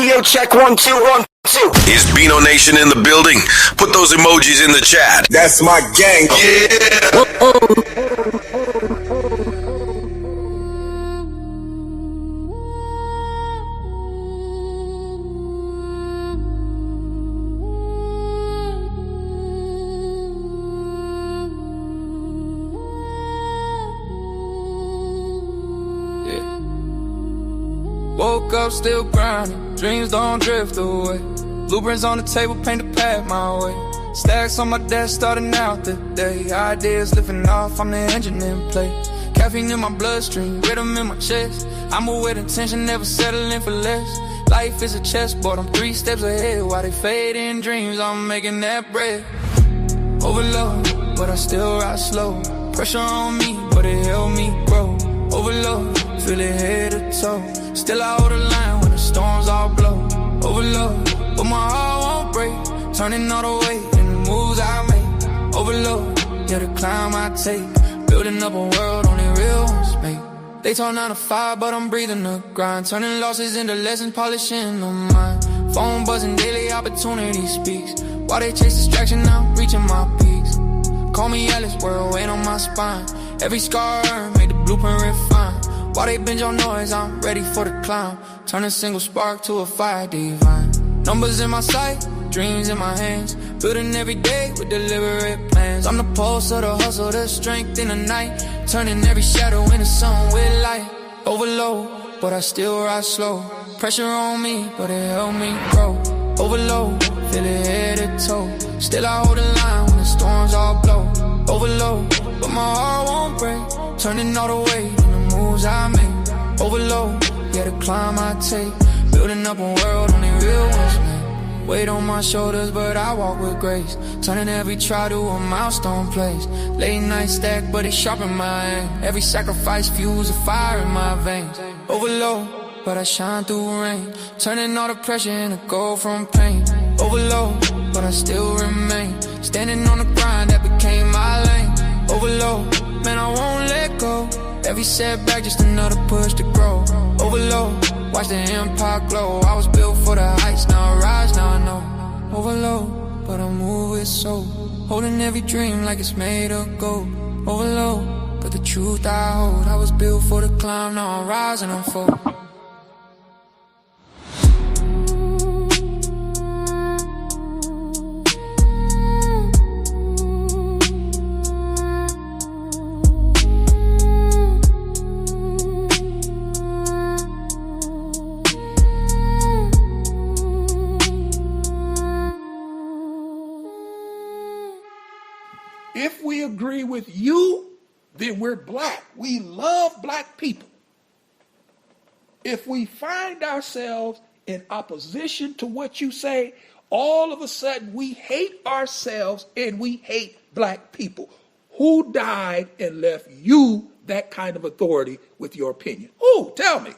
Audio check 1 2 1 2. Is BINO Nation in the building? Put those emojis in the chat. That's my gang. Woke up still grinding, dreams don't drift away. Blueprints on the table, paint the path my way. Stacks on my desk, starting out the day. Ideas lifting off, I'm the engine in play. Caffeine in my bloodstream, rhythm in my chest. I'm with intention, never settling for less. Life is a chessboard, I'm 3 steps ahead. While they fade in dreams, I'm making that bread. Overload, but I still ride slow. Pressure on me, but it helped me grow. Overload, feel it head to toe. Still I hold the line when the storms all blow. Overload, but my heart won't break. Turning all the weight in the moves I make. Overload, yeah, the climb I take. Building up a world only real ones make. They talk 9 to 5, but I'm breathing the grind. Turning losses into lessons, polishing the mind. Phone buzzing, daily opportunity speaks. While they chase distraction, I'm reaching my peaks. Call me Alice, world weight on my spine. Every scar earned, made the blueprint refine. While they binge on noise, I'm ready for the climb. Turn a single spark to a fire divine. Numbers in my sight, dreams in my hands. Building every day with deliberate plans. I'm the pulse of the hustle, the strength in the night. Turning every shadow into sun with light. Overload, but I still ride slow. Pressure on me, but it helped me grow. Overload, feel it head to toe. Still I hold the line when the storms all blow. Overload, but my heart won't break. Turning all the weight in the moves I make. Overload, yeah, the climb I take. Building up a world only real ones make. Weight on my shoulders, but I walk with grace. Turning every try to a milestone place. Late night stack, but it sharpen my aim. Every sacrifice fuels a fire in my veins. Overload, but I shine through rain. Turning all the pressure into gold from pain. Overload, but I still remain. Standing on the grind that became my lane. Overload, man, I won't let go. Every setback, just another push to grow. Overload, watch the empire glow. I was built for the heights, now I rise, now I know. Overload, but I move with soul. Holding every dream like it's made of gold. Overload, but the truth I hold. I was built for the climb, now I rise and unfold. If we agree with you, then we're black. We love black people. If we find ourselves in opposition to what you say, all of a sudden we hate ourselves and we hate black people. Who died and left you that kind of authority with your opinion? Who? Tell me.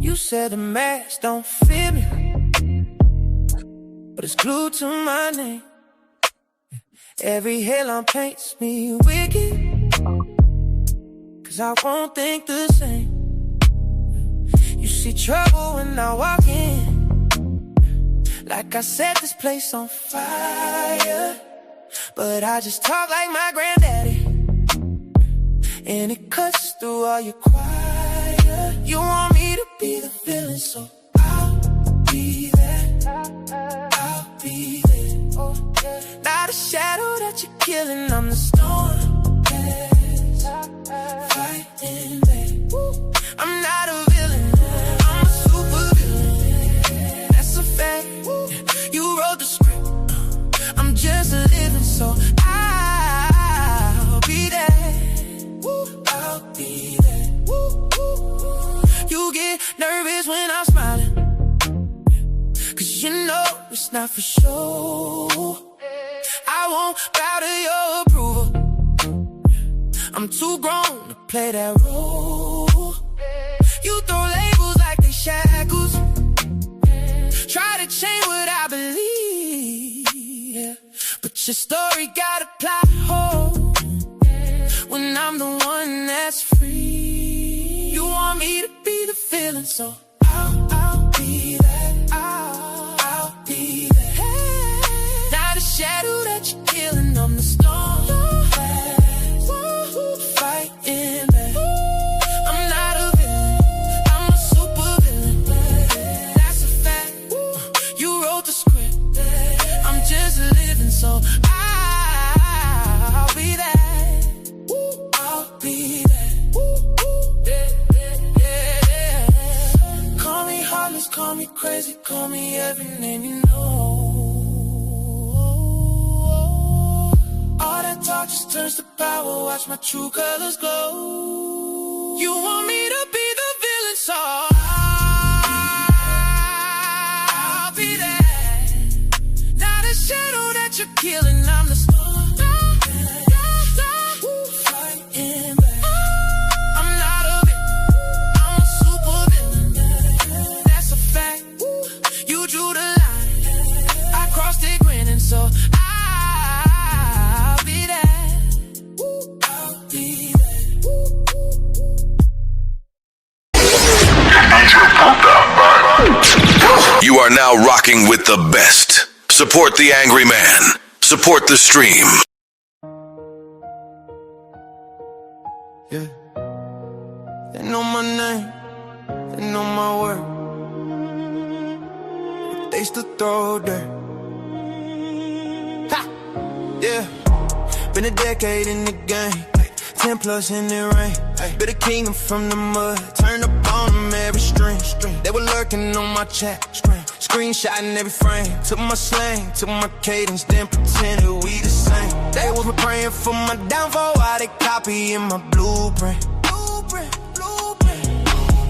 You said the mask don't fit me, but it's glued to my name. Every headline paints me wicked, cause I won't think the same. You see trouble when I walk in, like I set this place on fire. But I just talk like my granddaddy, and it cuts through all your quiet. You want me to be the villain, so I'll be that. I'll be there. Not a shadow that you're killing, I'm the storm that's fighting back. I'm not a villain, I'm a super villain. That's a fact. You wrote the script, I'm just living, so I'll be there. I'll be there. You get nervous when I'm smiling, cause you know it's not for show. I won't bow to your approval, I'm too grown to play that role. You throw labels like they shackles, try to change what I believe. It's your story got a plot hole when I'm the one that's free. You want me to be the villain, so I'll be that. I'll be that. Hey, not a shadow that you're killing. I'm the storm that's fighting back. I'm not a villain, I'm a super villain. That's a fact. You wrote the script, I'm just living, so I'll be that. I'll be that. Call me heartless, call me crazy, call me every name you know. All that talk just turns to power, watch my true colors glow. You want me to be the villain, so I'll be that. Not a shadow that you're killing, I'm the storm. Fighting back. I'm not a villain, I'm a super villain. That's a fact. You drew the line, I crossed it grinning, so I'll be that. I'll be that. You are now rocking with the best. Support the Angry Man. Support the stream. Yeah. They know my name, they know my word. They still throw dirt. Ha! Yeah. Been a decade in the game, 10 plus in the rain. Been a kingdom from the mud, turned up on them every string. They were lurking on my chat, screenshotting every frame. Took my slang, took my cadence, then pretended we the same. They was praying for my downfall, while they copying my blueprint.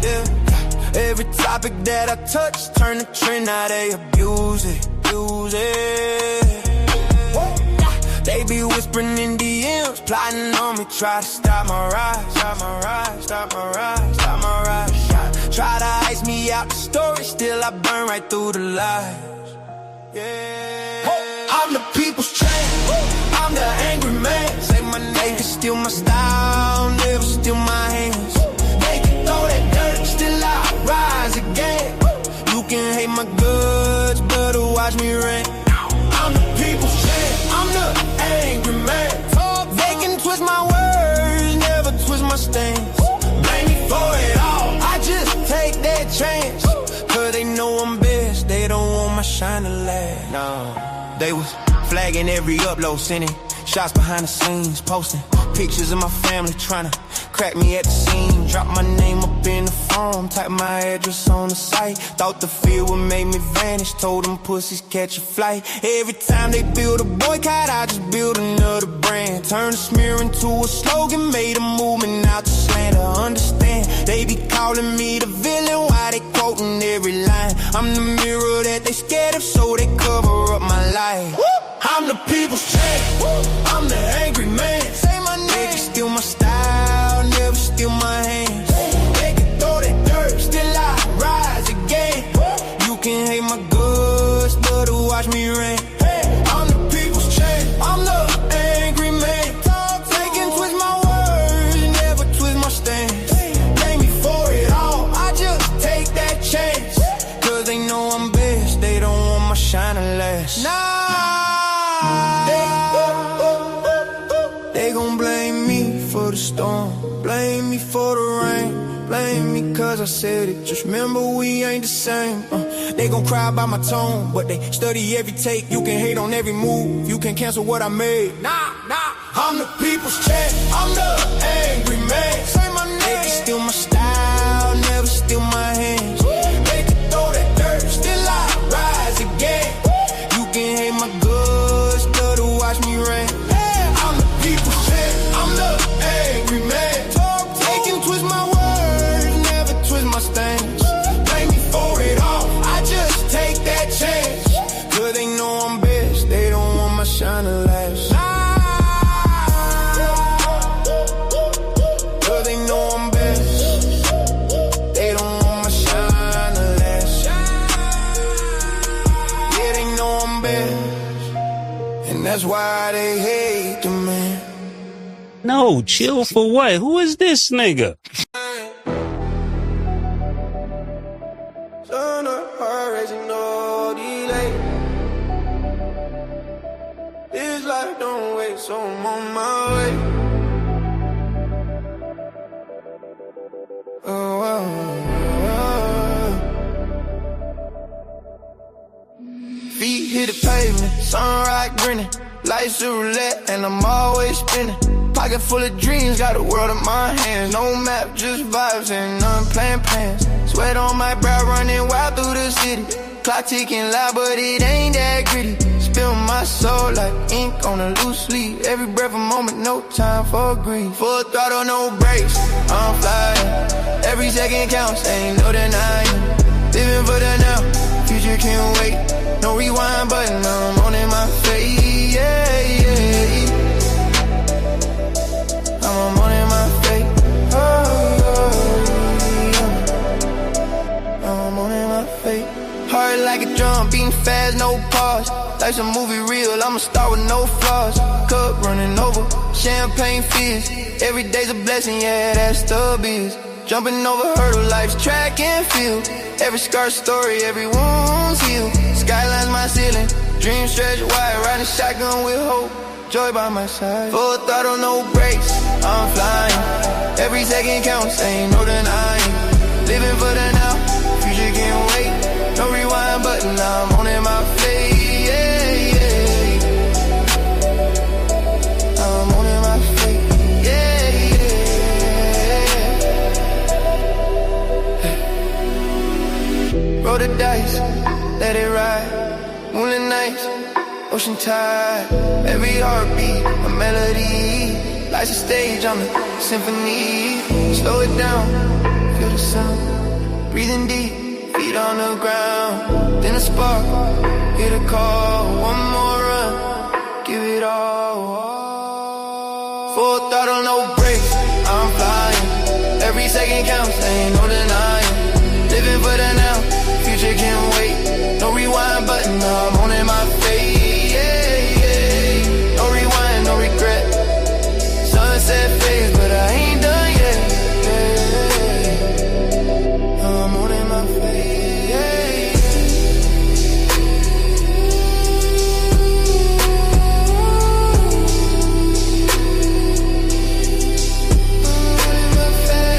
Yeah. Every topic that I touch, turn the trend, now they abuse it, use it. They be whispering in DMs, plotting on me, try to stop my rise, stop my rise, stop my rise, stop my rise. Try to ice me out the story, still I burn right through the lies. Yeah. I'm the people's champ, I'm the angry man. Say my name, can steal my style, never steal my hands. They can throw that dirt, still I rise again. You can hate my goods, but watch me rain. I'm the people's champ, I'm the angry man. They can twist my words, never twist my stance. Blame me for it all, I just take that chance. Cause they know I'm best, they don't want my shine to last. No, they was flagging every upload, sending shots behind the scenes, posting pictures of my family, trying to crack me at the scene. Drop my name up in the phone, type my address on the site. Thought the fear would make me vanish, told them pussies catch a flight. Every time they build a boycott, I just build another brand. Turn a smear into a slogan, made a movement out to slander. Understand, they be calling me the villain, why they quoting every line. I'm the mirror that they scared of, so they cover up my life. I'm the people's champ, I'm the angry man. Say my name. They can steal my style, never steal my hands. They can throw that dirt, still I rise again. You can hate my goods, but watch me rain. I'm the people's champ, I'm the angry man. They can twist my words, never twist my stance. Blame me for it all, I just take that chance. Cause they know I'm best, they don't want my shine to last. Nah. They gon' blame me for the storm, blame me for the rain, blame me cause I said it, just remember we ain't the same. They gon' cry about my tone, but they study every take. You can hate on every move, you can cancel what I made. Nah, I'm the people's champ, I'm the angry man. Say my name. They can steal my style, never steal my hands. They can throw that dirt, still I rise again. You can hate my goods, but watch me rain. I'm the people's champ, I'm the angry man. They can twist my words, never twist my stance. Blame me for it all, I just take that chance. Cause they know I'm best, they don't want my shine to last. Cause they know I'm best, they don't want my shine to last. Yeah, they know I'm best, and and that's why they hate the man. No, chill for what? Who is this nigga? Son of heart racing, no delay. This life don't wait, so I'm on my way. Feet hit the pavement, sunrise grinning. Life's a roulette and I'm always spinning. Pocket full of dreams, got the world in my hands. No map, just vibes and unplanned plans. Sweat on my brow, running wild through the city. Clock ticking loud, but it ain't that gritty. Spill my soul like ink on a loose leaf. Every breath a moment, no time for grief. Full throttle, no brakes, I'm flying. Every second counts, ain't no denying. Living for the now, future can't wait. No rewind button, I'm on in my face, yeah, yeah. I'm on in my face, I'm on in my face. Heart like a drum, beating fast, no pause. Life's a movie real, I'ma start with no flaws. Cup running over, champagne fizz. Every day's a blessing, yeah, that's the biz. Jumping over hurdle, life's track and field. Every scar story, every wound's healed. Skyline's my ceiling, dreams stretch wide. Riding shotgun with hope, joy by my side. Full throttle, no brakes, I'm flying. Every second counts, ain't no denying. Living for the now, future can't wait. No rewind button, I'm on in my face, yeah, yeah. I'm on in my face, yeah, yeah. Roll the dice, let it ride. Moonlit nights, ocean tide. Every heartbeat, a melody. Life's a stage, I'm a symphony. Slow it down, feel the sound. Breathing deep, feet on the ground. Then a spark, hit a call. One more run, give it all. Full throttle, no brakes, I'm flying. Every second counts, ain't no denying. Living for the now, future can't wait. No rewind button, I'm on in my face, yeah, yeah. No rewind, no regret. Sunset phase, but I ain't done yet, yeah. I'm on in my face, yeah, yeah. I'm on in my face.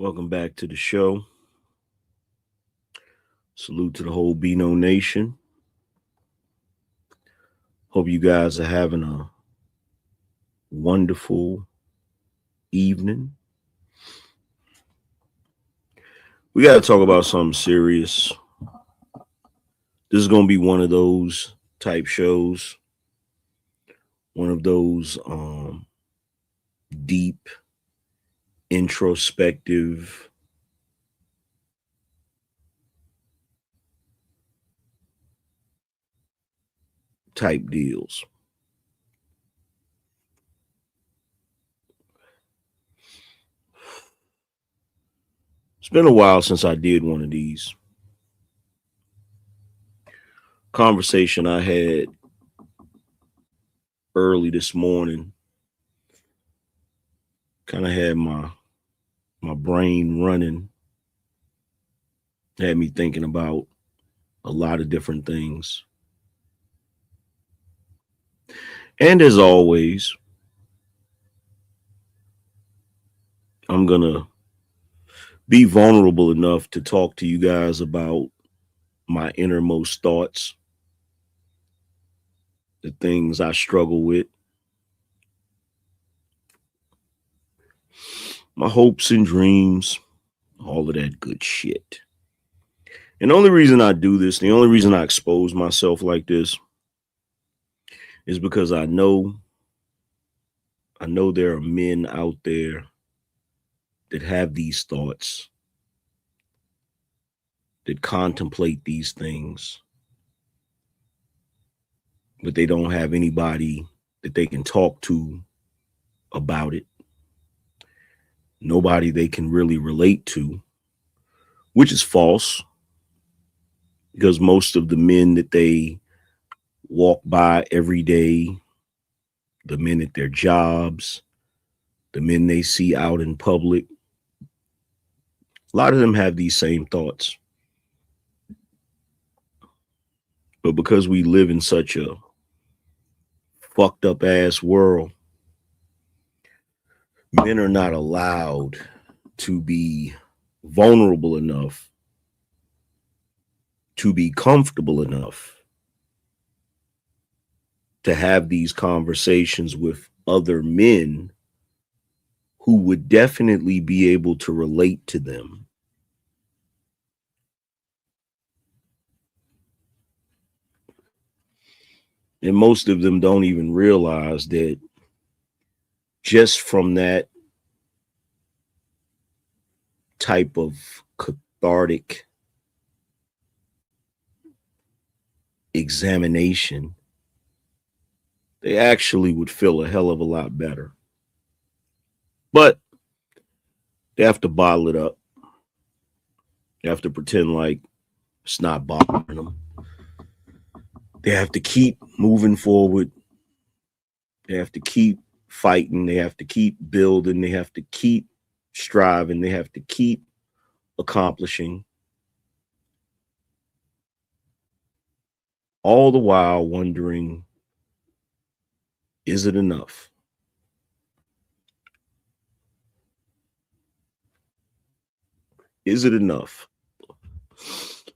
Welcome back to the show. Salute to the whole BINO Nation. Hope you guys are having a wonderful evening. We got to talk about something serious. This is going to be one of those type shows. One of those deep, introspective, type deals. It's been a while since I did one of these. Conversation I had early this morning kind of had my brain running, had me thinking about a lot of different things. And as always, I'm going to be vulnerable enough to talk to you guys about my innermost thoughts, the things I struggle with. my hopes and dreams, all of that good shit. And the only reason I do this, the only reason I expose myself like this is because I know there are men out there that have these thoughts, that contemplate these things, but they don't have anybody that they can talk to about it. Nobody they can really relate to, which is false, because most of the men that they walk by every day, the men at their jobs, the men they see out in public, a lot of them have these same thoughts. But because we live in such a fucked up ass world, men are not allowed to be vulnerable enough, to be comfortable enough to have these conversations with other men who would definitely be able to relate to them. And most of them don't even realize that just from that type of cathartic examination, they actually would feel a hell of a lot better. But they have to bottle it up. They have to pretend like it's not bothering them. They have to keep moving forward. They have to keep fighting. They have to keep building. They have to keep striving. They have to keep accomplishing. All the while wondering, is it enough? Is it enough?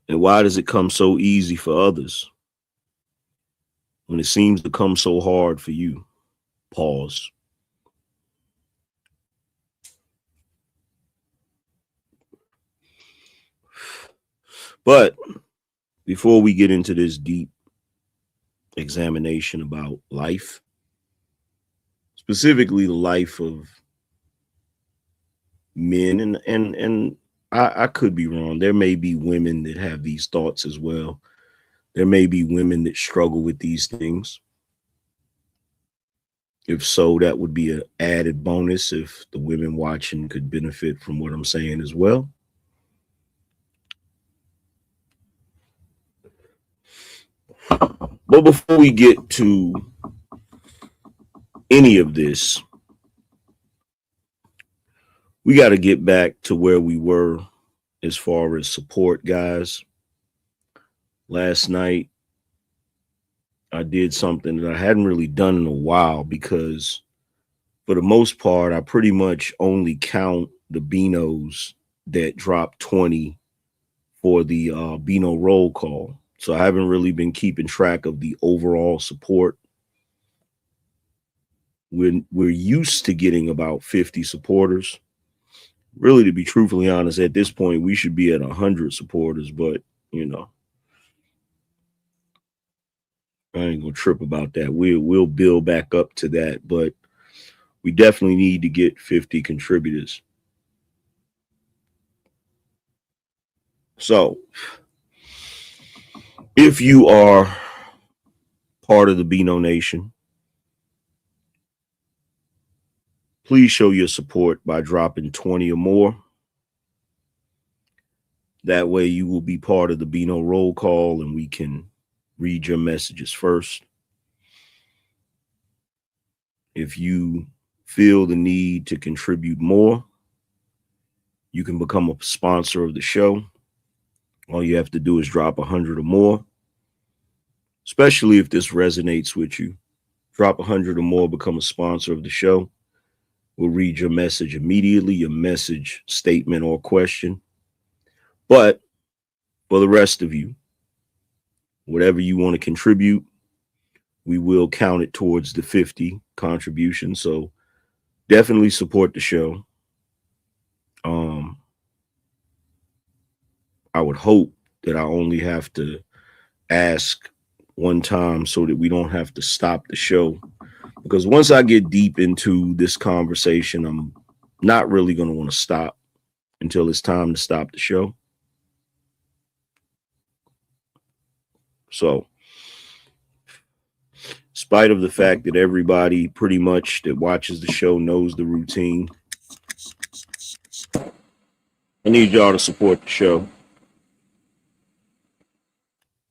And why does it come so easy for others when it seems to come so hard for you? Pause. But before we get into this deep examination about life, specifically the life of men, and I could be wrong. There may be women that have these thoughts as well. There may be women that struggle with these things. If so, that would be an added bonus if the women watching could benefit from what I'm saying as well. But before we get to any of this, we got to get back to where we were as far as support, guys. Last night, I did something that I hadn't really done in a while because for the most part, I pretty much only count the BINOs that drop 20 for the BINO roll call. So I haven't really been keeping track of the overall support. We're used to getting about 50 supporters. Really, to be truthfully honest, at this point, we should be at 100 supporters, but, you know, I ain't gonna trip about that. We'll build back up to that, but we definitely need to get 50 contributors. So if you are part of the BINO Nation, please show your support by dropping 20 or more. That way you will be part of the BINO roll call and we can read your messages first. If you feel the need to contribute more, you can become a sponsor of the show. All you have to do is drop 100 or more, especially if this resonates with you. Drop 100 or more, become a sponsor of the show. We'll read your message immediately, your message, statement, or question. But for the rest of you, whatever you want to contribute, we will count it towards the 50 contribution. So definitely support the show. I would hope that I only have to ask one time so that we don't have to stop the show. Because once I get deep into this conversation, I'm not really going to want to stop until it's time to stop the show. So, in spite of the fact that everybody pretty much that watches the show knows the routine, I need y'all to support the show.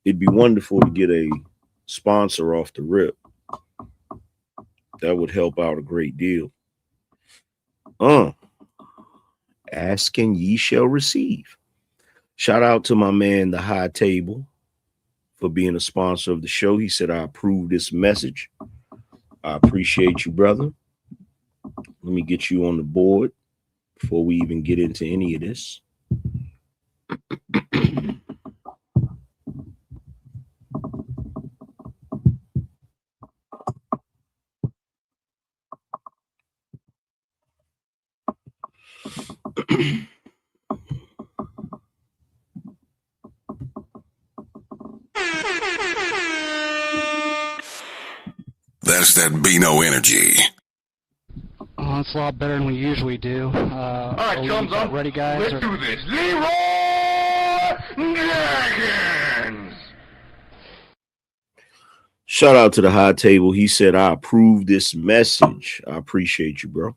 It'd be wonderful to get a sponsor off the rip. That would help out a great deal. Ask and ye shall receive. Shout out to my man, The High Table, for being a sponsor of the show. He said, I approve this message. I appreciate you, brother. Let me get you on the board before we even get into any of this. That's that BINO energy. Oh, it's a lot better than we usually do. All right, chums up. Ready, guys? Let's do this. Leroy Jenkins! Shout out to The High Table. He said, I approve this message. I appreciate you, bro.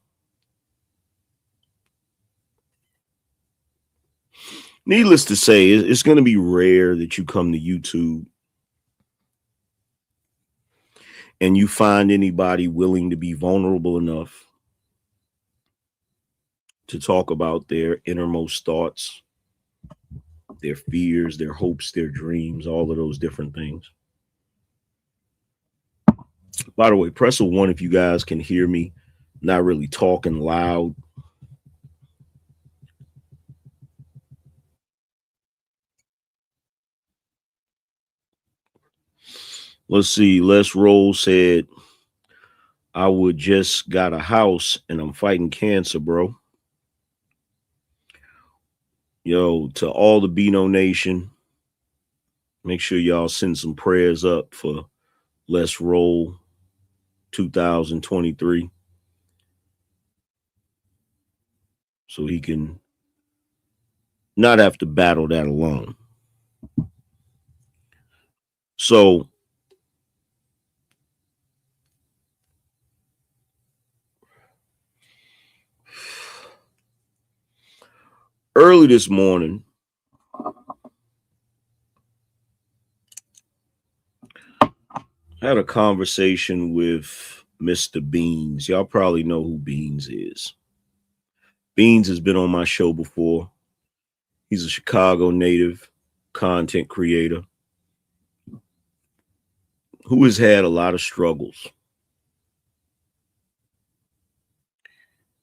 Needless to say, it's going to be rare that you come to YouTube and you find anybody willing to be vulnerable enough to talk about their innermost thoughts, their fears, their hopes, their dreams, all of those different things. By the way, press a 1 if you guys can hear me. Not really talking loud. Let's see. Les Roll said, I would just got a house and I'm fighting cancer, bro. Yo, to all the BINO Nation, make sure y'all send some prayers up for Les Roll 2023 so he can not have to battle that alone. So early this morning, I had a conversation with Mr. Beans. Y'all probably know who Beans is. Beans has been on my show before. He's a Chicago native content creator who has had a lot of struggles.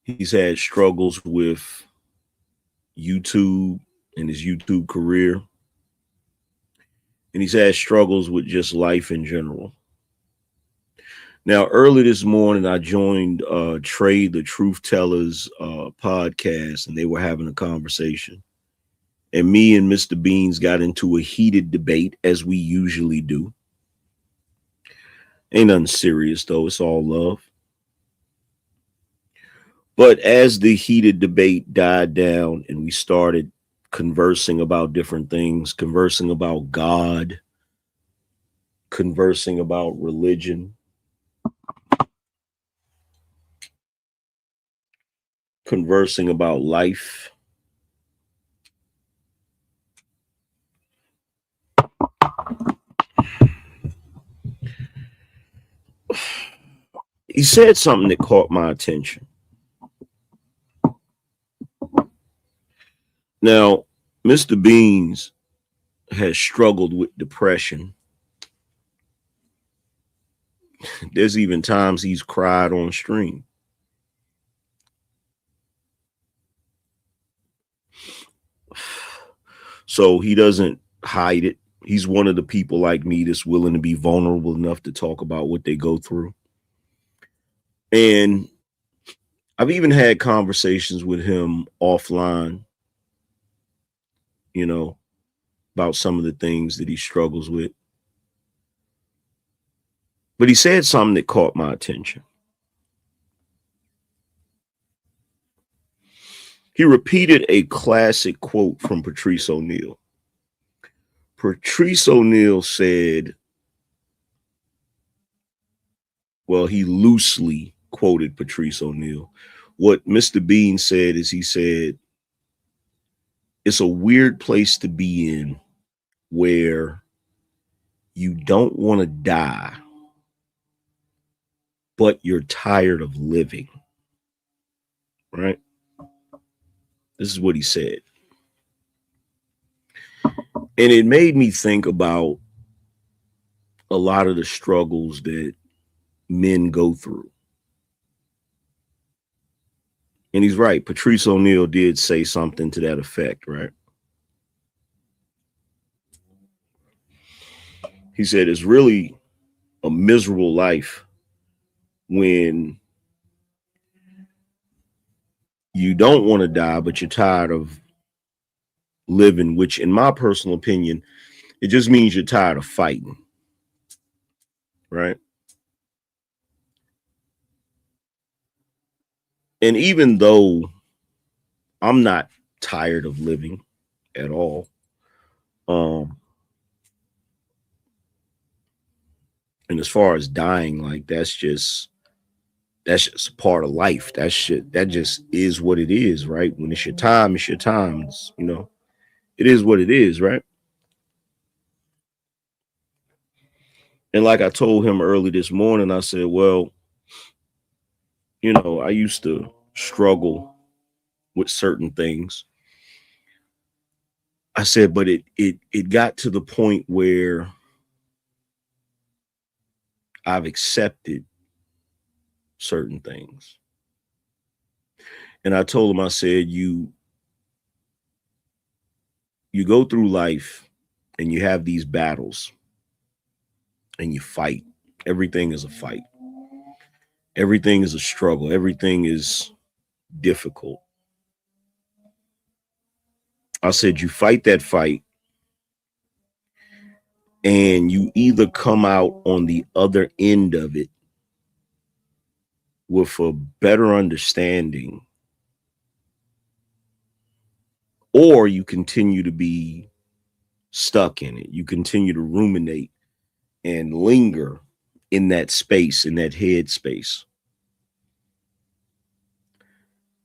He's had struggles with YouTube and his YouTube career. And he's had struggles with just life in general. Now, early this morning, I joined Trade the Truth Tellers podcast, and they were having a conversation. And me and Mr. Beans got into a heated debate, as we usually do. Ain't nothing serious, though. It's all love. But as the heated debate died down and we started conversing about different things, conversing about God, conversing about religion, conversing about life, he said something that caught my attention. Now, Mr. Beans has struggled with depression. There's even times he's cried on stream. So he doesn't hide it. He's one of the people like me that's willing to be vulnerable enough to talk about what they go through. And I've even had conversations with him offline, you know, about some of the things that he struggles with. But he said something that caught my attention. He repeated a classic quote from Patrice O'Neal. Patrice O'Neal said, well, he loosely quoted Patrice O'Neal. What Mr. Bean said is he said, it's a weird place to be in where you don't want to die, but you're tired of living, right? This is what he said. And it made me think about a lot of the struggles that men go through. And he's right. Patrice O'Neal did say something to that effect, right? He said it's really a miserable life when you don't want to die, but you're tired of living, which in my personal opinion, it just means you're tired of fighting, right? And even though I'm not tired of living at all, and as far as dying, like that's just a part of life. That just is what it is, right? When it's your time, it's your time. It's, you know, it is what it is, right? And like I told him early this morning, I said, well, you know, I used to struggle with certain things. I said, but it got to the point where I've accepted certain things. And I told him, I said, you go through life and you have these battles and you fight. Everything is a fight. Everything is a struggle. Everything is difficult. I said, you fight that fight and you either come out on the other end of it with a better understanding, or you continue to be stuck in it. You continue to ruminate and linger in that space, in that head space.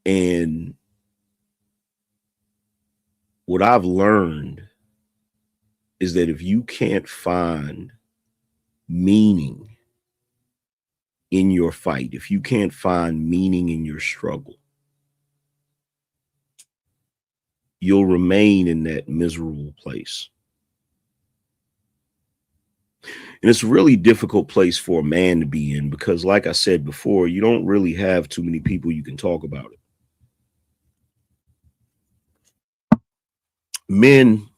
And what I've learned is that if you can't find meaning in your fight, if you can't find meaning in your struggle, you'll remain in that miserable place. And it's a really difficult place for a man to be in because, like I said before, you don't really have too many people you can talk about it. Men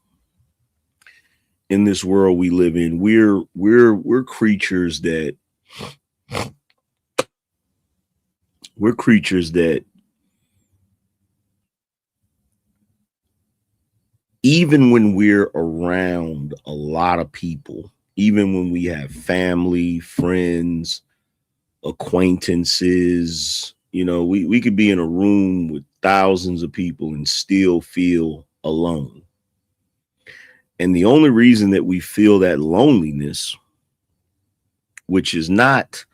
in this world we live in, we're creatures that even when we're around a lot of people, even when we have family, friends, acquaintances, you know, we could be in a room with thousands of people and still feel alone. And the only reason that we feel that loneliness, which is not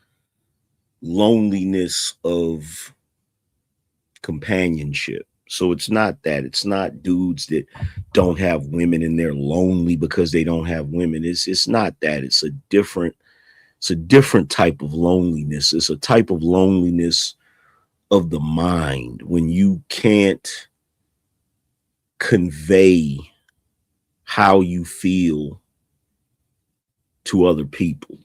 loneliness of companionship. So it's not that. It's not dudes that don't have women and they're lonely because they don't have women. It's not that. It's a different type of loneliness. It's a type of loneliness of the mind when you can't convey how you feel to other people.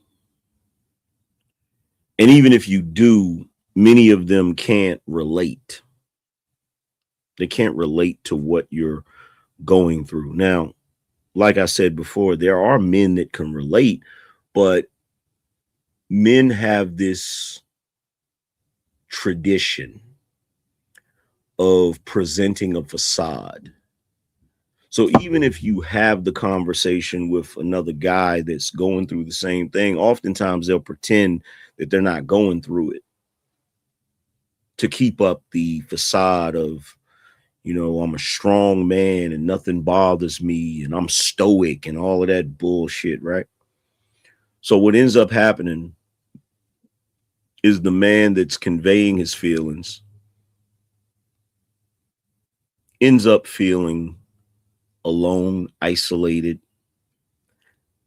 And even if you do, many of them can't relate. They can't relate to what you're going through. Now, like I said before, there are men that can relate, but men have this tradition of presenting a facade. So even if you have the conversation with another guy that's going through the same thing, oftentimes they'll pretend that they're not going through it to keep up the facade of, you know, I'm a strong man and nothing bothers me and I'm stoic and all of that bullshit, right? So what ends up happening is the man that's conveying his feelings ends up feeling alone, isolated,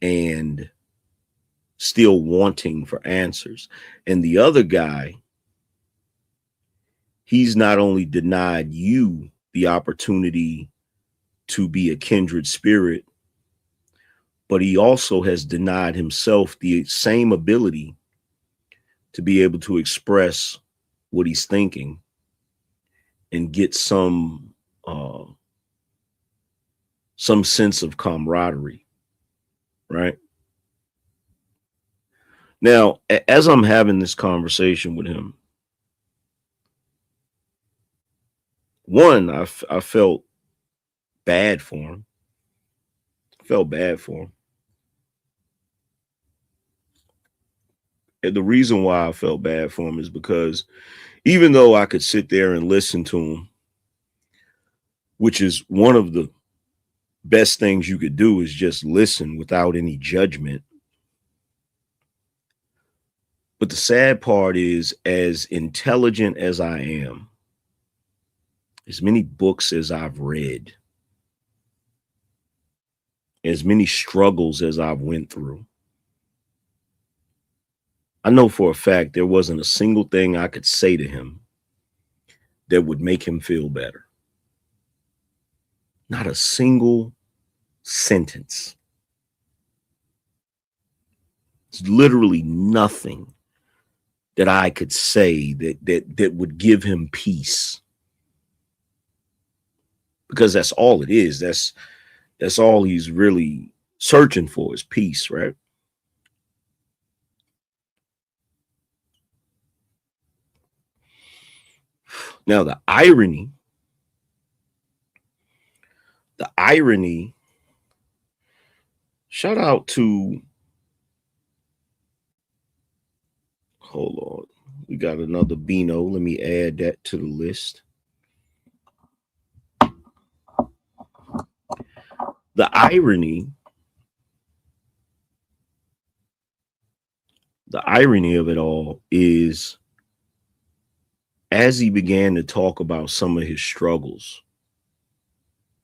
and still wanting for answers. And the other guy, he's not only denied you the opportunity to be a kindred spirit, but he also has denied himself the same ability to be able to express what he's thinking and get some sense of camaraderie, right? Now, as I'm having this conversation with him, one, I felt bad for him. I felt bad for him. And the reason why I felt bad for him is because even though I could sit there and listen to him, which is one of the best things you could do, is just listen without any judgment. But the sad part is, as intelligent as I am, as many books as I've read, as many struggles as I've went through, I know for a fact there wasn't a single thing I could say to him that would make him feel better. Not a single sentence. It's literally nothing that I could say that would give him peace. Because that's all it is. That's all he's really searching for, is peace, right? Now, the irony, shout out to, hold on, we got another BINO. Let me add that to the list. The irony of it all is, as he began to talk about some of his struggles,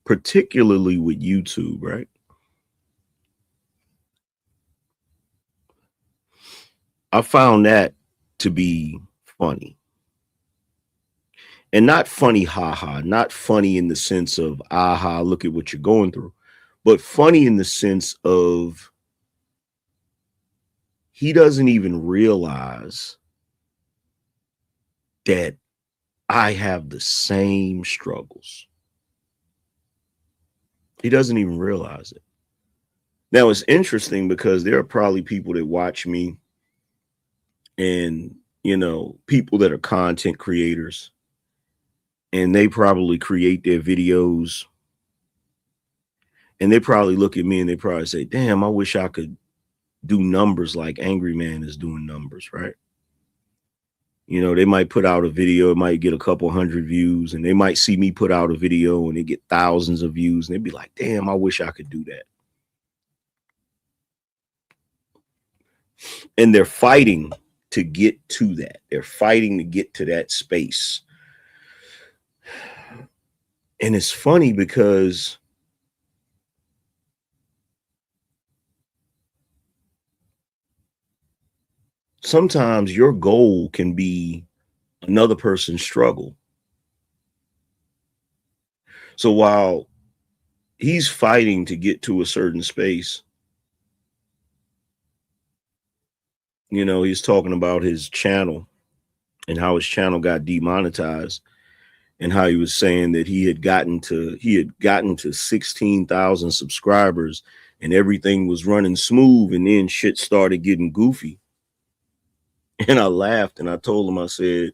particularly with YouTube, right? I found that to be funny. And not funny, haha, not funny in the sense of, aha, look at what you're going through, but funny in the sense of he doesn't even realize that I have the same struggles. He doesn't even realize it. Now, it's interesting because there are probably people that watch me and, you know, people that are content creators, and they probably create their videos and they probably look at me and they probably say, damn, I wish I could do numbers like Angryman is doing numbers, right? You know, they might put out a video, it might get a couple hundred views, and they might see me put out a video and they get thousands of views, and they'd be like, damn, I wish I could do that. And they're fighting to get to that. They're fighting to get to that space. And it's funny because sometimes your goal can be another person's struggle. So while he's fighting to get to a certain space, you know, he's talking about his channel and how his channel got demonetized, and how he was saying that he had gotten to 16,000 subscribers and everything was running smooth, and then shit started getting goofy. And I laughed and I told him, I said,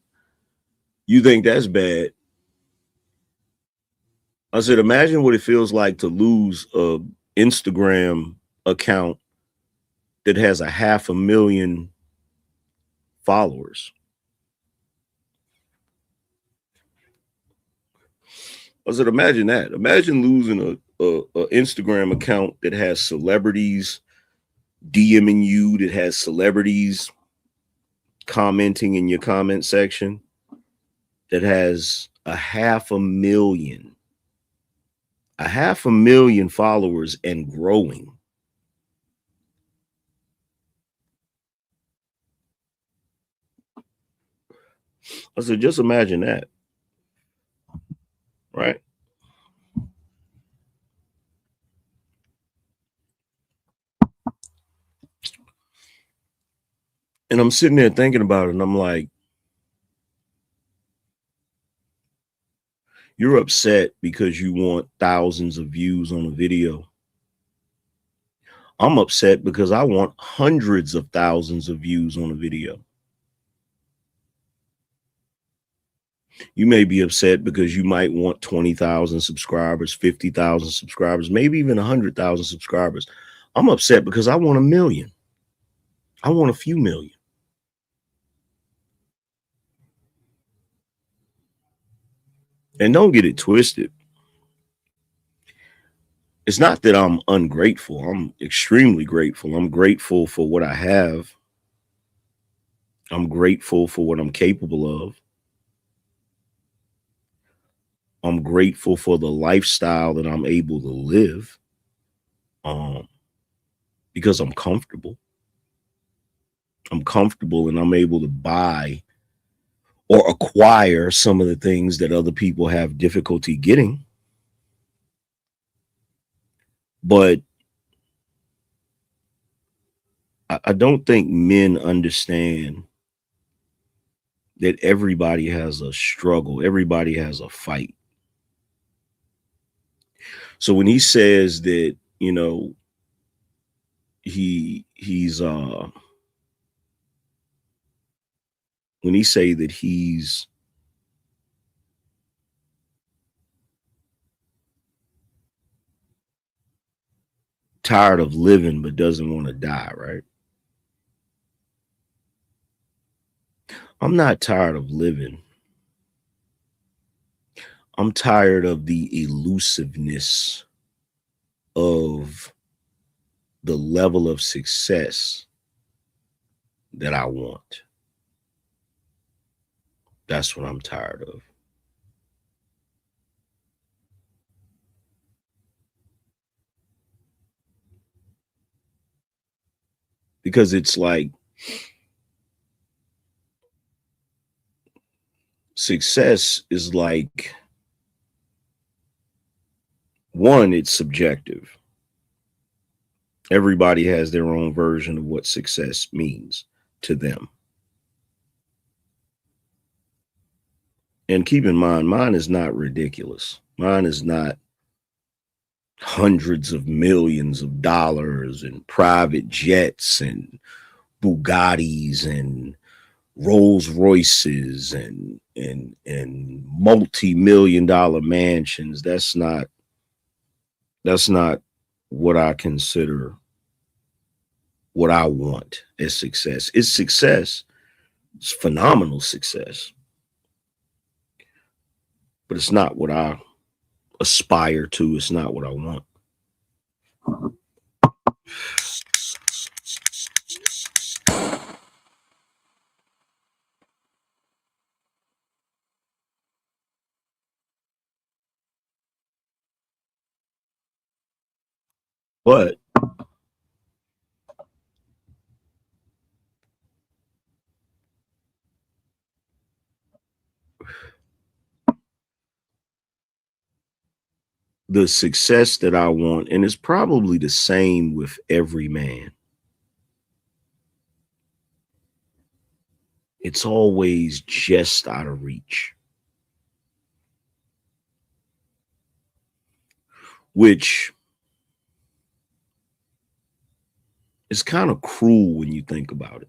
you think that's bad? I said, imagine what it feels like to lose a Instagram account that has 500,000 followers. I said, imagine that. Imagine losing a Instagram account that has celebrities DMing you, that has celebrities commenting in your comment section, that has 500,000 followers and growing. I said, just imagine that, right? And I'm sitting there thinking about it, and I'm like, you're upset because you want thousands of views on a video. I'm upset because I want hundreds of thousands of views on a video. You may be upset because you might want 20,000 subscribers, 50,000 subscribers, maybe even 100,000 subscribers. I'm upset because I want 1 million. I want a few million. And don't get it twisted. It's not that I'm ungrateful. I'm extremely grateful. I'm grateful for what I have. I'm grateful for what I'm capable of. I'm grateful for the lifestyle that I'm able to live, because I'm comfortable. I'm comfortable and I'm able to buy or acquire some of the things that other people have difficulty getting. But I don't think men understand that everybody has a struggle. Everybody has a fight. So when he says that, you know, he's when he say that he's tired of living but doesn't want to die, right? I'm not tired of living. I'm tired of the elusiveness of the level of success that I want. That's what I'm tired of. Because it's like success is like, one, it's subjective. Everybody has their own version of what success means to them. And keep in mind, mine is not ridiculous. Mine is not hundreds of millions of dollars and private jets and Bugattis and Rolls Royces and multi-million-dollar mansions. That's not what I consider what I want as success. It's success. It's phenomenal success. But it's not what I aspire to. It's not what I want. But the success that I want, and it's probably the same with every man, it's always just out of reach. Which is kind of cruel when you think about it.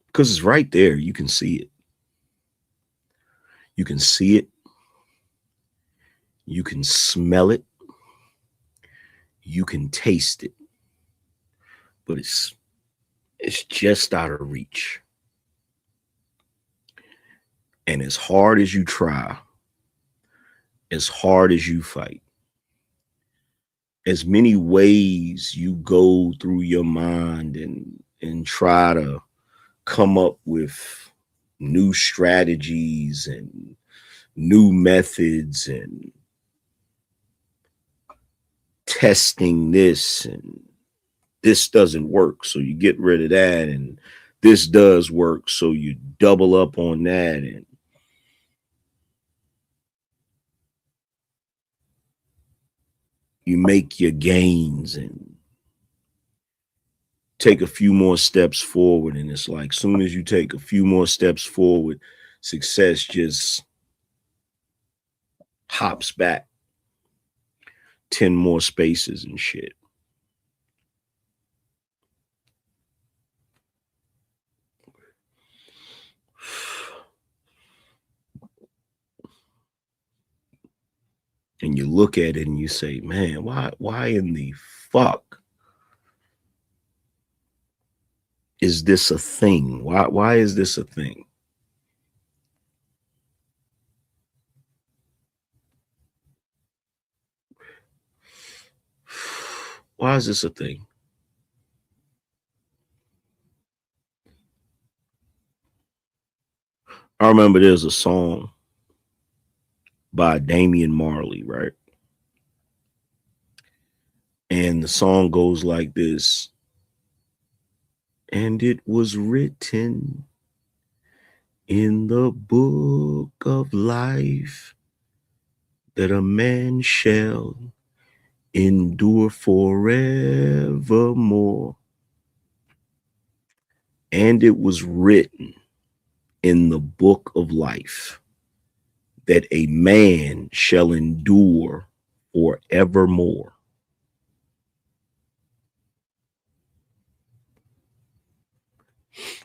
Because it's right there. You can see it. You can see it. You can smell it. You can taste it. But it's just out of reach. And as hard as you try, as hard as you fight, as many ways you go through your mind and try to come up with new strategies and new methods and testing this, and this doesn't work, so you get rid of that, and this does work, so you double up on that, and you make your gains and take a few more steps forward. And it's like, soon as you take a few more steps forward, success just hops back 10 more spaces and shit. And you look at it and you say, man, why in the fuck is this a thing? Why is this a thing? Why is this a thing? I remember there's a song by Damian Marley, right? And the song goes like this. And it was written in the book of life that a man shall endure forevermore. And it was written in the book of life that a man shall endure forevermore.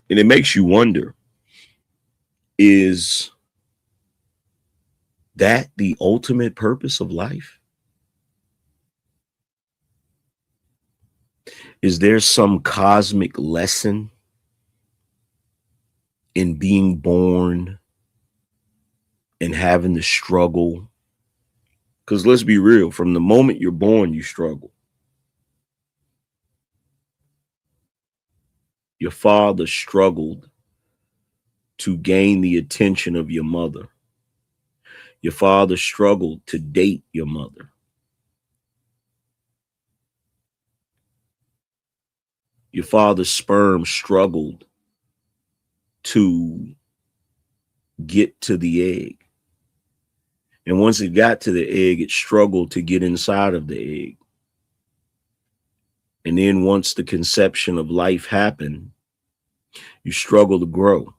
And it makes you wonder, is that the ultimate purpose of life? Is there some cosmic lesson in being born and having to struggle? Because let's be real, from the moment you're born, you struggle. Your father struggled to gain the attention of your mother. Your father struggled to date your mother. Your father's sperm struggled to get to the egg. And once it got to the egg, it struggled to get inside of the egg. And then once the conception of life happened, you struggle to grow.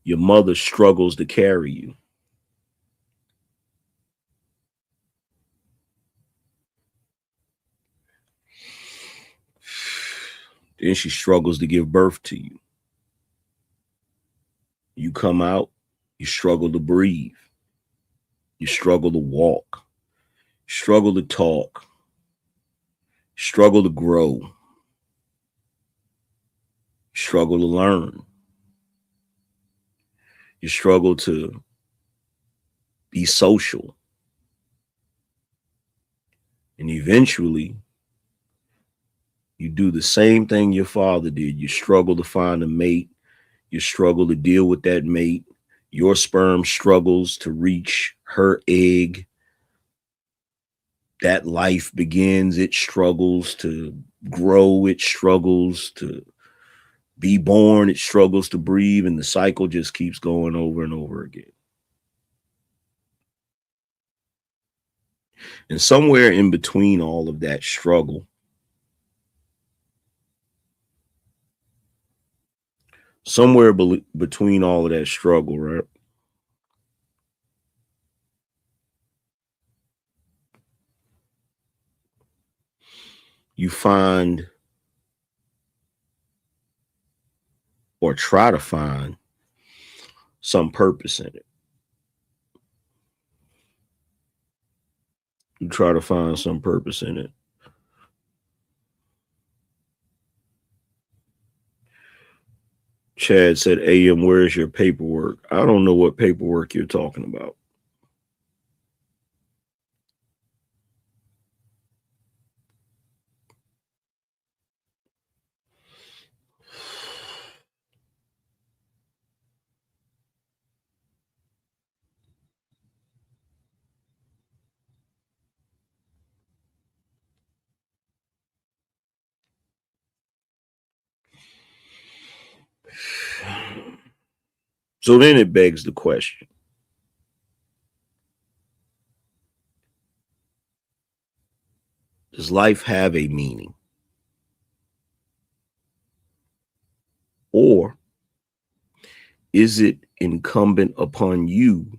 Your mother struggles to carry you. Then she struggles to give birth to you. You come out, you struggle to breathe. You struggle to walk. Struggle to talk. Struggle to grow. Struggle to learn. You struggle to be social. And eventually, you do the same thing your father did. You struggle to find a mate. You struggle to deal with that mate. Your sperm struggles to reach her egg. That life begins. It struggles to grow. It struggles to be born. It struggles to breathe. And the cycle just keeps going over and over again. And somewhere in between all of that struggle, between all of that struggle, right? You find or try to find some purpose in it. You try to find some purpose in it. Chad said, AM, where's your paperwork? I don't know what paperwork you're talking about. So then it begs the question. Does life have a meaning? Or is it incumbent upon you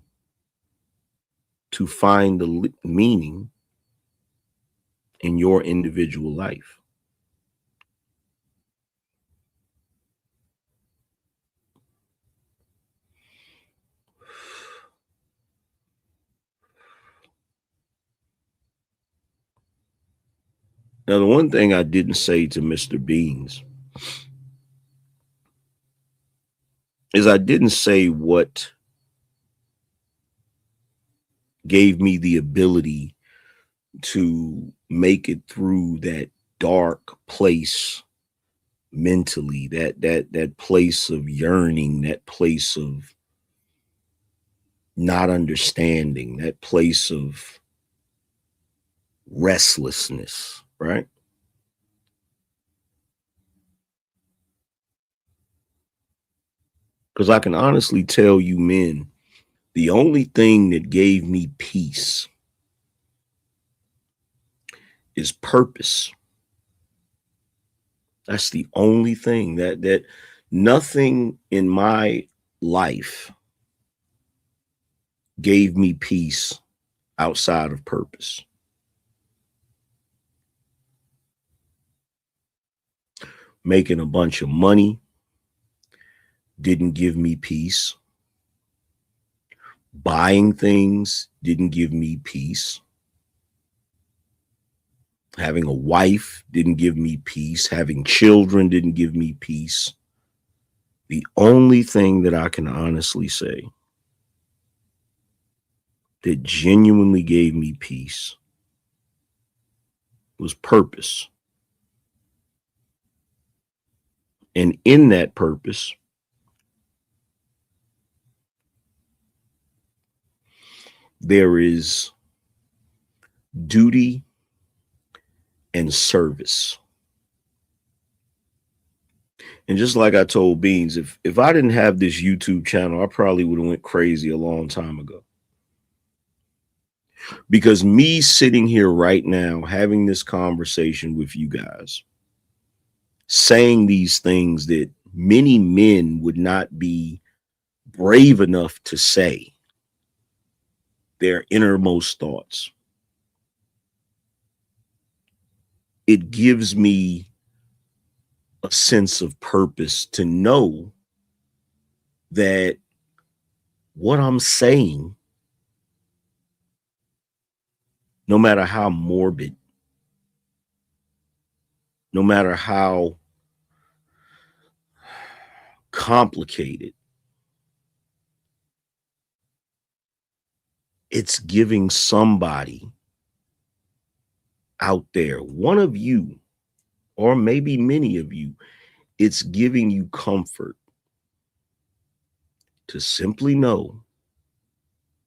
to find the meaning in your individual life? Now, the one thing I didn't say to Mr. Beans is I didn't say what gave me the ability to make it through that dark place mentally, that place of yearning, that place of not understanding, that place of restlessness, right? Because I can honestly tell you, men, the only thing that gave me peace is purpose. That's the only thing that nothing in my life gave me peace outside of purpose. Making a bunch of money didn't give me peace. Buying things didn't give me peace. Having a wife didn't give me peace. Having children didn't give me peace. The only thing that I can honestly say that genuinely gave me peace was purpose. And in that purpose, there is duty and service. And just like I told Beans, if I didn't have this YouTube channel, I probably would have went crazy a long time ago. Because me sitting here right now, having this conversation with you guys, saying these things that many men would not be brave enough to say, their innermost thoughts, it gives me a sense of purpose to know that what I'm saying, no matter how morbid, no matter how complicated, it's giving somebody out there, one of you, or maybe many of you, it's giving you comfort to simply know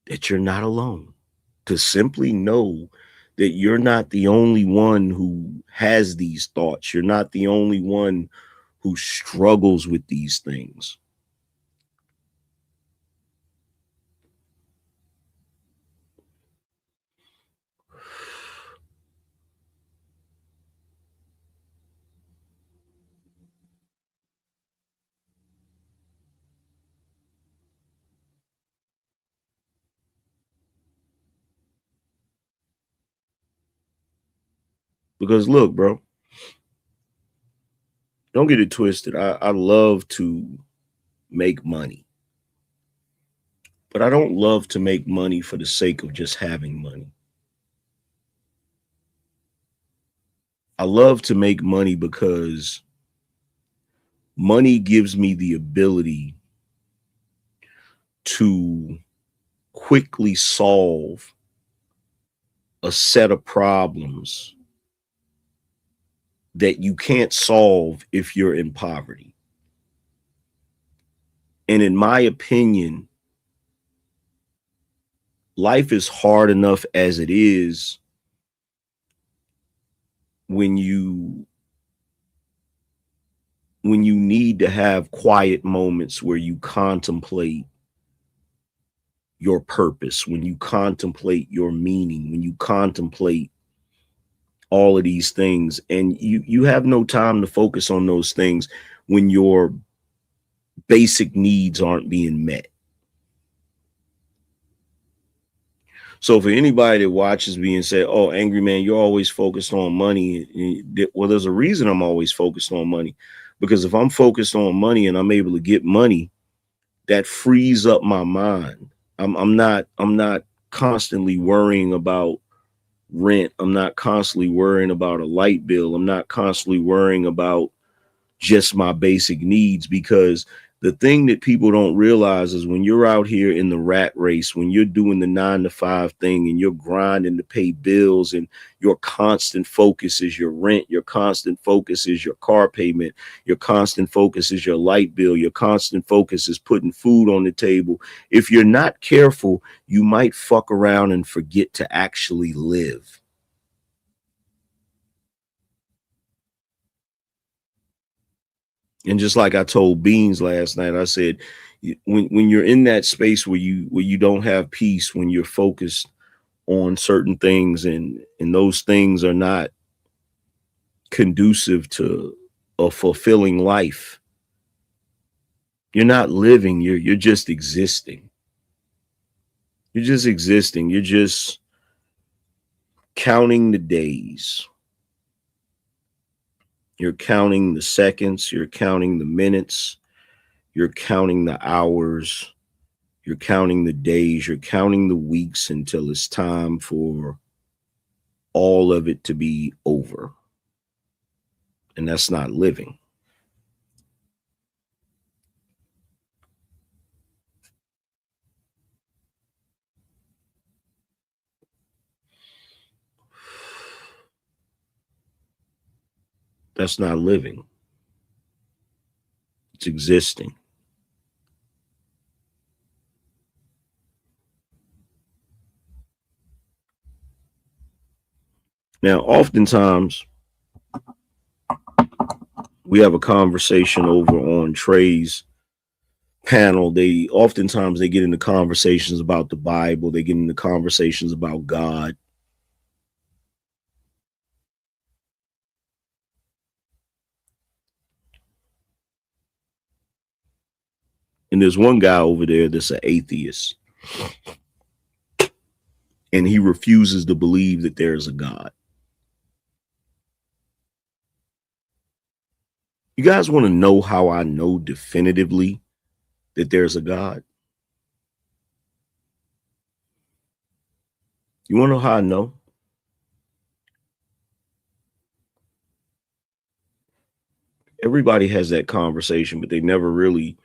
that you're not alone, to simply know that you're not the only one who has these thoughts. You're not the only one who struggles with these things. Because look, bro, don't get it twisted. I love to make money. But I don't love to make money for the sake of just having money. I love to make money because money gives me the ability to quickly solve a set of problems that you can't solve if you're in poverty. And in my opinion, life is hard enough as it is when you need to have quiet moments where you contemplate your purpose, when you contemplate your meaning, when you contemplate all of these things, and you have no time to focus on those things when your basic needs aren't being met. So for anybody that watches me and say, oh, Angry Man, you're always focused on money. Well, there's a reason I'm always focused on money, because if I'm focused on money and I'm able to get money, that frees up my mind. I'm not constantly worrying about rent. I'm not constantly worrying about a light bill. I'm not constantly worrying about just my basic needs, because the thing that people don't realize is when you're out here in the rat race, when you're doing the 9-to-5 thing and you're grinding to pay bills, and your constant focus is your rent, your constant focus is your car payment, your constant focus is your light bill, your constant focus is putting food on the table. If you're not careful, you might fuck around and forget to actually live. And just like I told Beans last night, I said, when you're in that space where you don't have peace, when you're focused on certain things and those things are not conducive to a fulfilling life, you're not living, you're just existing. You're just existing. You're just counting the days. You're counting the seconds, you're counting the minutes, you're counting the hours, you're counting the days, you're counting the weeks until it's time for all of it to be over. And that's not living. That's not living. It's existing. Now, oftentimes, we have a conversation over on Trey's panel. Oftentimes they get into conversations about the Bible. They get into conversations about God. And there's one guy over there that's an atheist, and he refuses to believe that there's a God. You guys want to know how I know definitively that there's a God? You want to know how I know? Everybody has that conversation, but they never really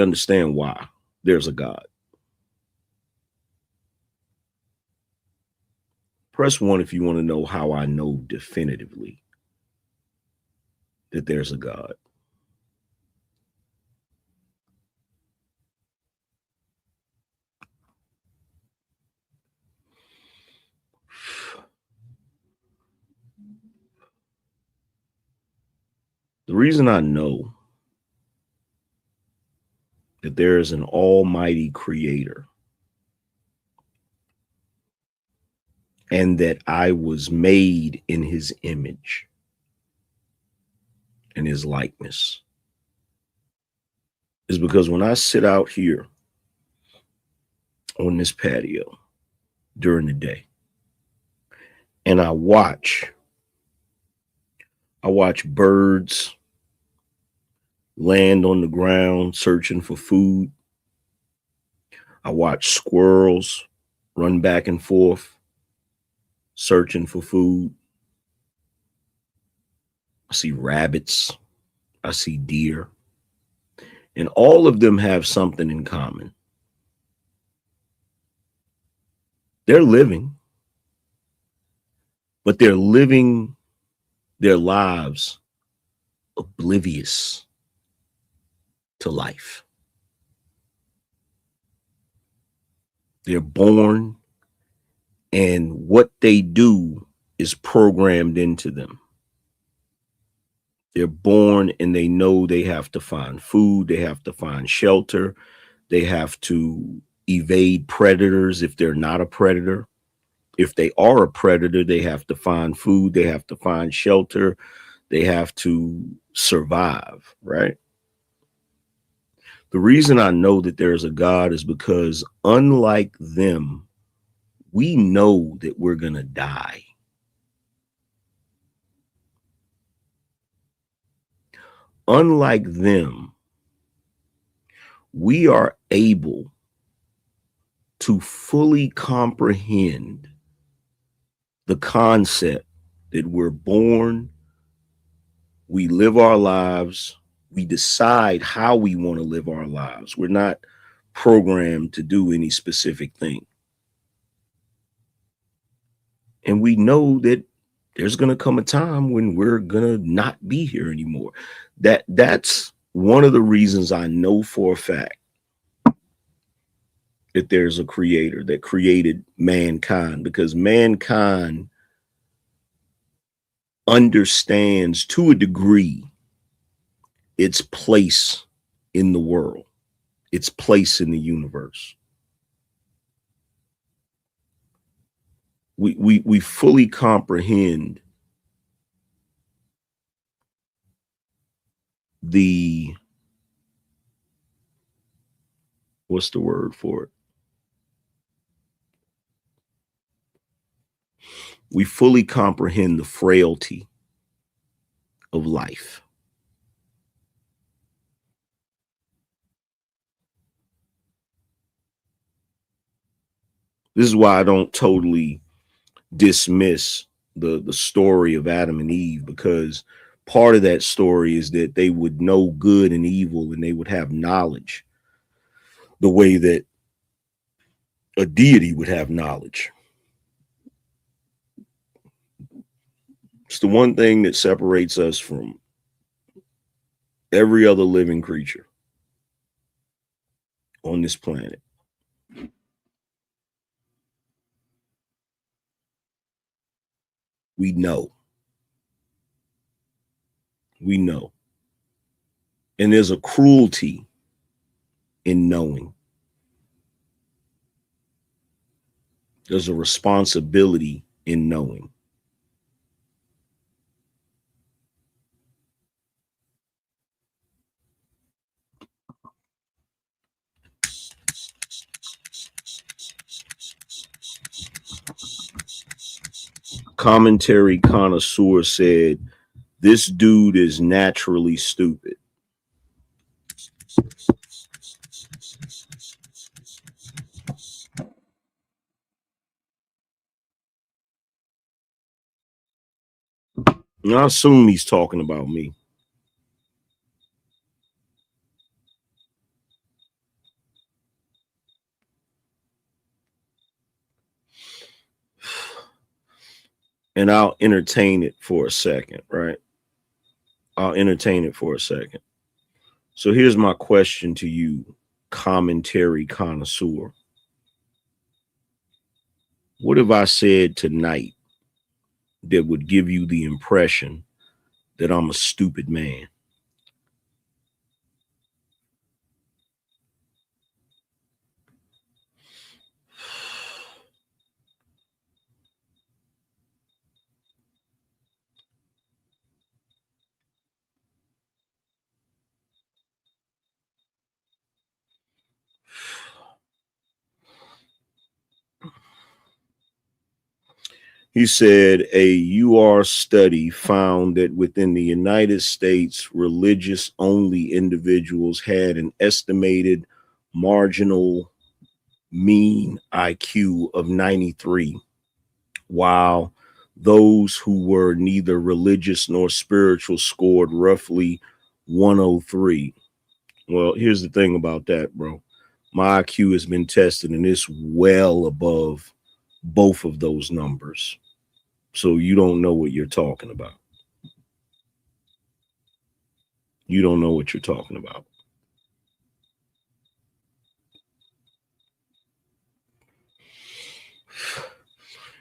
understand why there's a God. Press 1 if you want to know how I know definitively that there's a God. The reason I know that there is an almighty creator and that I was made in his image and his likeness is because when I sit out here on this patio during the day and I watch birds land on the ground searching for food. I watch squirrels run back and forth searching for food. I see rabbits. I see deer. And all of them have something in common. They're living, but they're living their lives oblivious to life. They're born, and what they do is programmed into them. They're born and they know they have to find food, they have to find shelter, they have to evade predators if they're not a predator. If they are a predator, they have to find food, they have to find shelter, they have to survive, right? The reason I know that there's a God is because, unlike them, we know that we're going to die. Unlike them, we are able to fully comprehend the concept that we're born, we live our lives, we decide how we want to live our lives. We're not programmed to do any specific thing. And we know that there's going to come a time when we're going to not be here anymore. That's one of the reasons I know for a fact that there's a creator that created mankind, because mankind understands to a degree its place in the world, its place in the universe. We fully comprehend the, what's the word for it? We fully comprehend the frailty of life. This is why I don't totally dismiss the story of Adam and Eve, because part of that story is that they would know good and evil, and they would have knowledge the way that a deity would have knowledge. It's the one thing that separates us from every other living creature on this planet. We know. We know. And there's a cruelty in knowing. There's a responsibility in knowing. Commentary connoisseur said, "This dude is naturally stupid." And I assume he's talking about me. And I'll entertain it for a second, right? I'll entertain it for a second. So here's my question to you, commentary connoisseur. What have I said tonight that would give you the impression that I'm a stupid man? He said a UR study found that within the United States, religious only individuals had an estimated marginal mean IQ of 93, while those who were neither religious nor spiritual scored roughly 103. Well, here's the thing about that, bro. My IQ has been tested and it's well above both of those numbers. So you don't know what you're talking about. You don't know what you're talking about.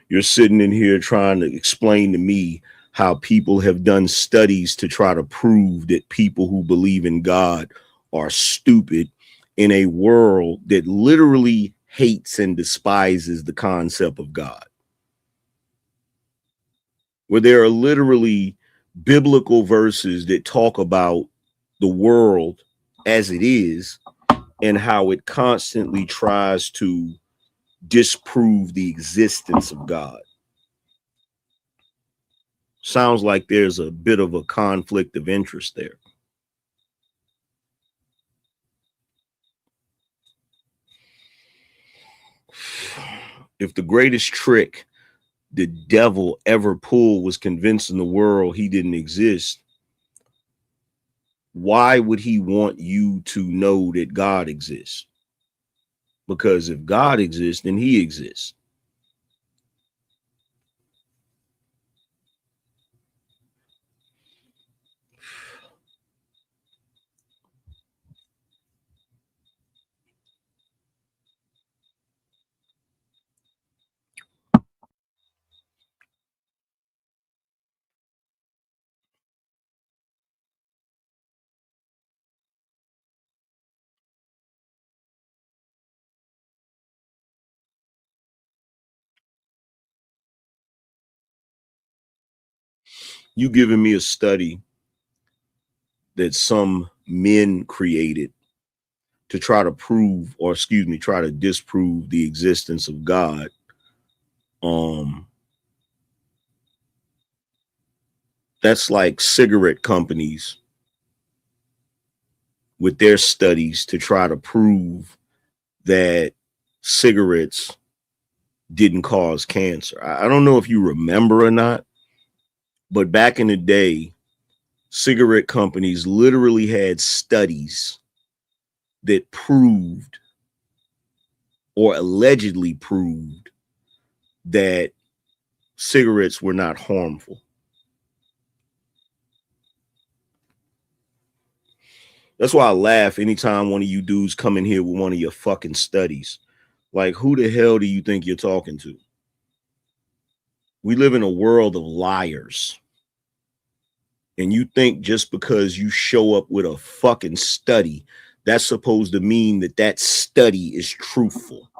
You're sitting in here trying to explain to me how people have done studies to try to prove that people who believe in God are stupid in a world that literally hates and despises the concept of God, where there are literally biblical verses that talk about the world as it is and how it constantly tries to disprove the existence of God. Sounds like there's a bit of a conflict of interest there. If the greatest trick the devil ever pulled was convincing the world he didn't exist, why would he want you to know that God exists? Because if God exists, then he exists. You giving me a study that some men created to try to prove, or excuse me, try to disprove the existence of God. That's like cigarette companies with their studies to try to prove that cigarettes didn't cause cancer. I don't know if you remember or not, but back in the day, cigarette companies literally had studies that proved or allegedly proved that cigarettes were not harmful. That's why I laugh anytime one of you dudes come in here with one of your fucking studies. Like, who the hell do you think you're talking to? We live in a world of liars. And you think just because you show up with a fucking study, that's supposed to mean that that study is truthful.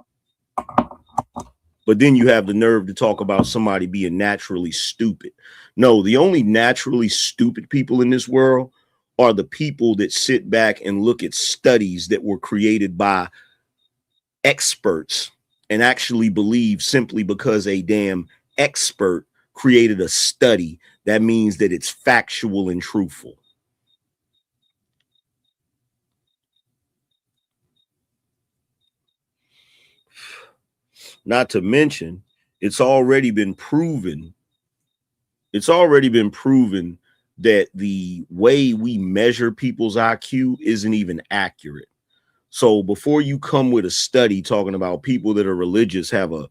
But then you have the nerve to talk about somebody being naturally stupid. No, the only naturally stupid people in this world are the people that sit back and look at studies that were created by experts and actually believe simply because a damn expert created a study, that means that it's factual and truthful. Not to mention, it's already been proven. It's already been proven that the way we measure people's IQ isn't even accurate. So before you come with a study talking about people that are religious have a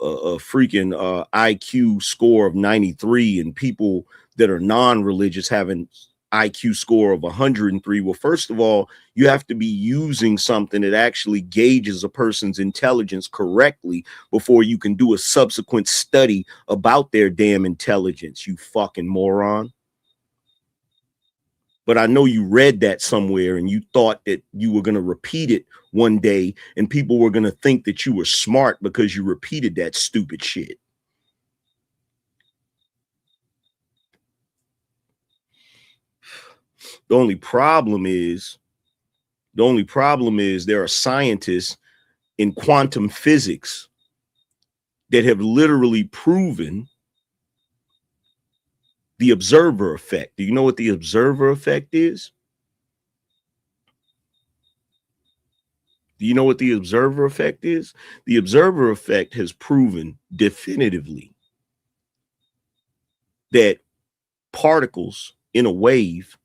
freaking IQ score of 93 and people that are non-religious have an IQ score of 103. Well, first of all, you have to be using something that actually gauges a person's intelligence correctly before you can do a subsequent study about their damn intelligence, you fucking moron. But I know you read that somewhere and you thought that you were going to repeat it one day and people were going to think that you were smart because you repeated that stupid shit. The only problem is there are scientists in quantum physics that have literally proven The observer effect. Do you know what the observer effect is? Do you know what the observer effect is? The observer effect has proven definitively that particles in a wave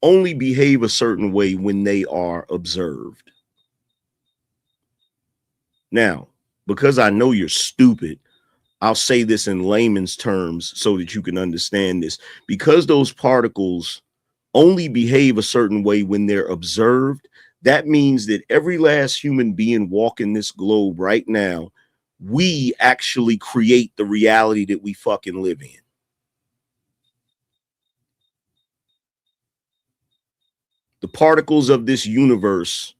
only behave a certain way when they are observed. Now, because I know you're stupid, I'll say this in layman's terms so that you can understand this. Because those particles only behave a certain way when they're observed, that means that every last human being walking this globe right now, we actually create the reality that we fucking live in. The particles of this universe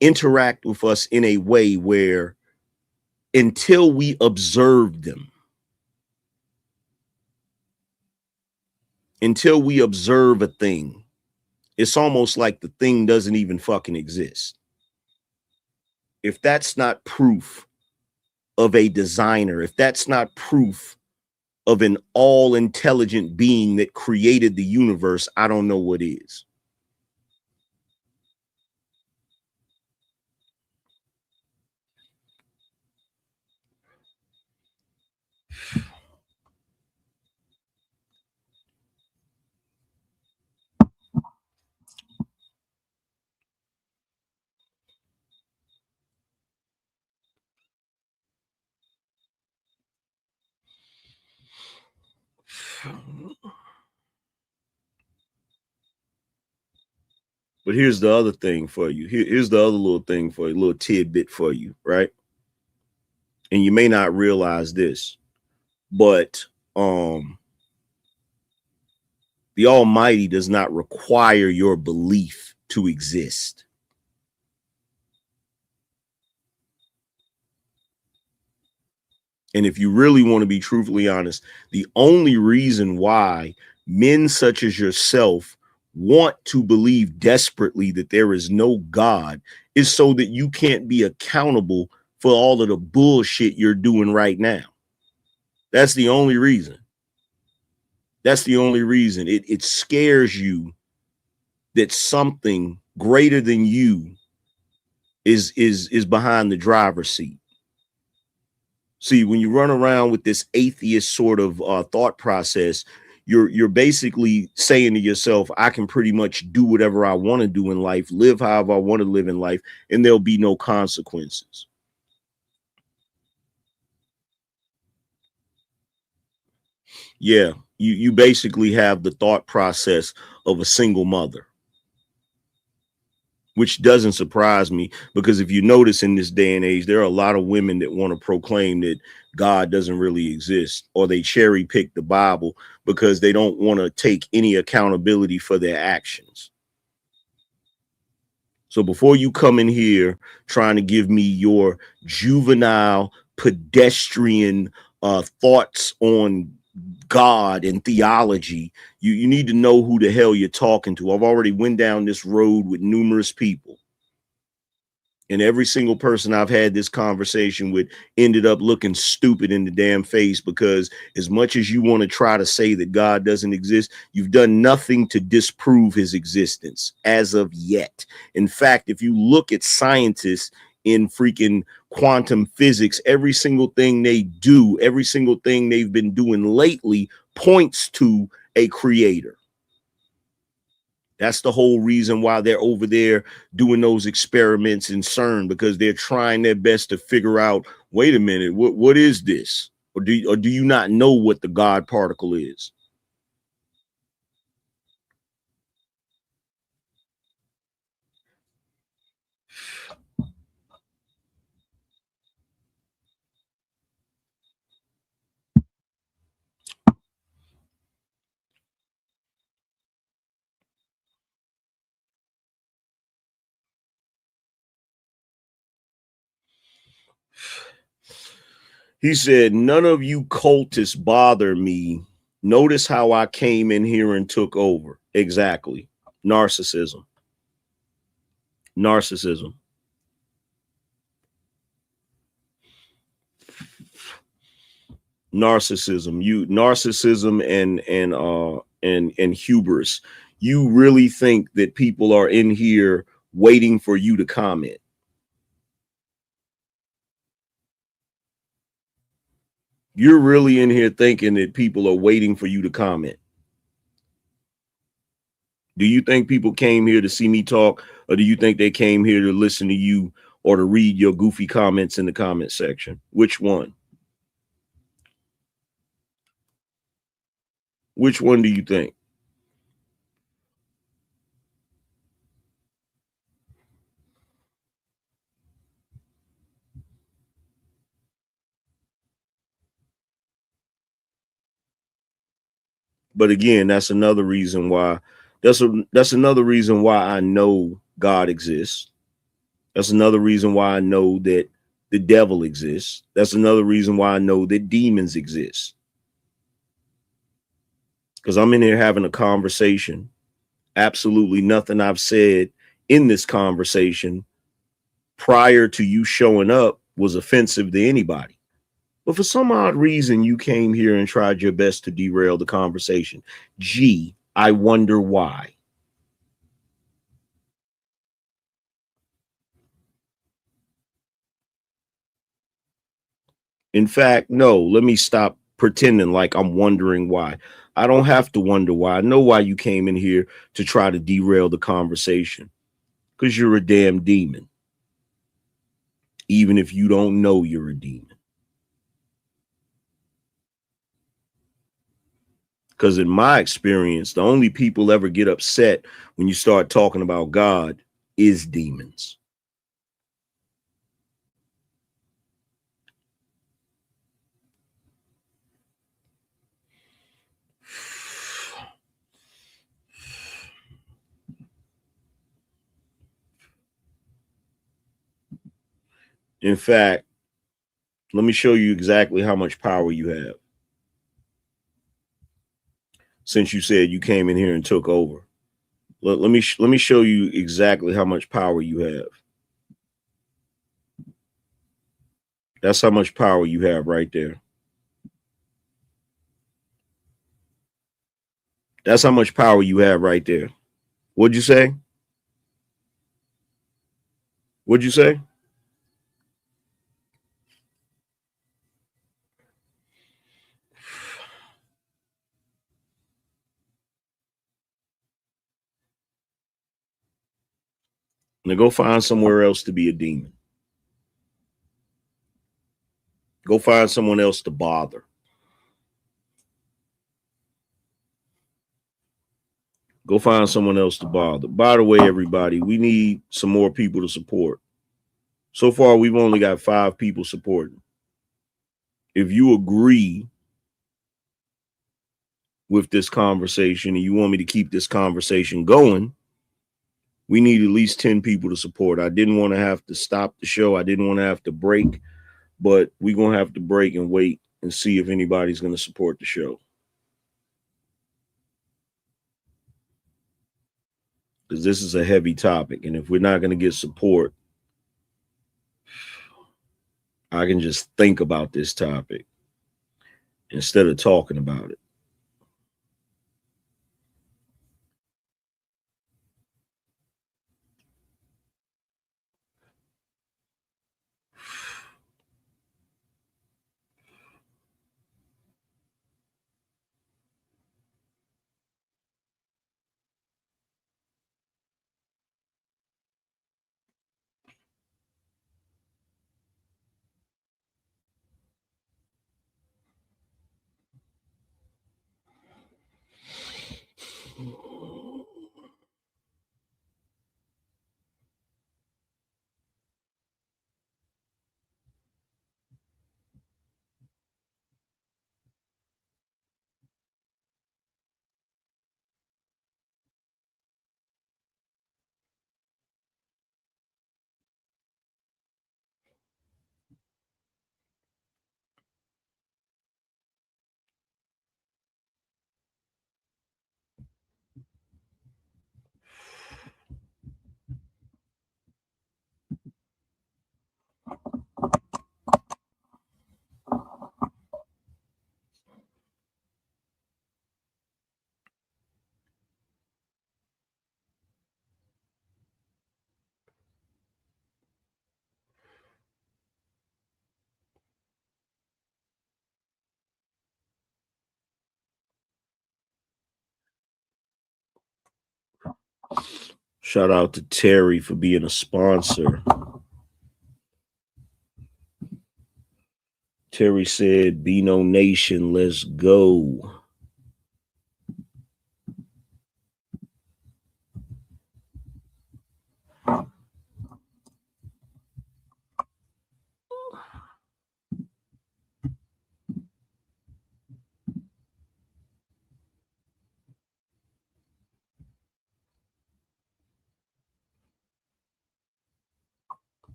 interact with us in a way where until we observe them, until we observe a thing, it's almost like the thing doesn't even fucking exist. If that's not proof of a designer, if that's not proof of an all-intelligent being that created the universe, I don't know what is. But here's the other thing for you. Here's the other little thing for you, little tidbit for you, right? And you may not realize this, but the Almighty does not require your belief to exist. And if you really want to be truthfully honest, the only reason why men such as yourself want to believe desperately that there is no God is so that you can't be accountable for all of the bullshit you're doing right now. That's the only reason. That's the only reason. It scares you that something greater than you is behind the driver's seat. See, when you run around with this atheist sort of thought process, you're basically saying to yourself, I can pretty much do whatever I want to do in life, live however I want to live in life, and there'll be no consequences. Yeah, you basically have the thought process of a single mother, which doesn't surprise me, because if you notice in this day and age, there are a lot of women that want to proclaim that God doesn't really exist, or they cherry pick the Bible because they don't want to take any accountability for their actions. So before you come in here trying to give me your juvenile pedestrian thoughts on God and theology, you need to know who the hell you're talking to. I've already went down this road with numerous people, and every single person I've had this conversation with ended up looking stupid in the damn face, because as much as you want to try to say that God doesn't exist, you've done nothing to disprove his existence as of yet. In fact, if you look at scientists in freaking quantum physics, every single thing they do, every single thing they've been doing lately points to a creator. That's the whole reason why they're over there doing those experiments in CERN, because they're trying their best to figure out, wait a minute, what is this? Or do you not know what the God particle is? He said, none of you cultists bother me. Notice how I came in here and took over. Exactly. Narcissism. Narcissism. narcissism and hubris. You really think that people are in here waiting for you to comment? You're really in here thinking that people are waiting for you to comment? Do you think people came here to see me talk, or do you think they came here to listen to you or to read your goofy comments in the comment section? Which one? Which one do you think? But again, that's another reason why that's another reason why I know God exists. That's another reason why I know that the devil exists. That's another reason why I know that demons exist. Because I'm in here having a conversation. Absolutely nothing I've said in this conversation prior to you showing up was offensive to anybody. But for some odd reason, you came here and tried your best to derail the conversation. Gee, I wonder why. In fact, no, let me stop pretending like I'm wondering why. I don't have to wonder why. I know why you came in here to try to derail the conversation. Because you're a damn demon. Even if you don't know you're a demon. Because in my experience, the only people ever get upset when you start talking about God is demons. In fact, let me show you exactly how much power you have. Since you said you came in here and took over, let me show you exactly how much power you have. That's how much power you have right there. That's how much power you have right there. What'd you say? What'd you say? Now go find somewhere else to be a demon. Go find someone else to bother. Go find someone else to bother. By the way, everybody, we need some more people to support. So far, we've only got 5 people supporting. If you agree with this conversation and you want me to keep this conversation going, we need at least 10 people to support. I didn't want to have to stop the show. I didn't want to have to break, but we're going to have to break and wait and see if anybody's going to support the show. Because this is a heavy topic. And if we're not going to get support, I can just think about this topic instead of talking about it. Shout out to Terry for being a sponsor. Terry said, BINO Nation, let's go.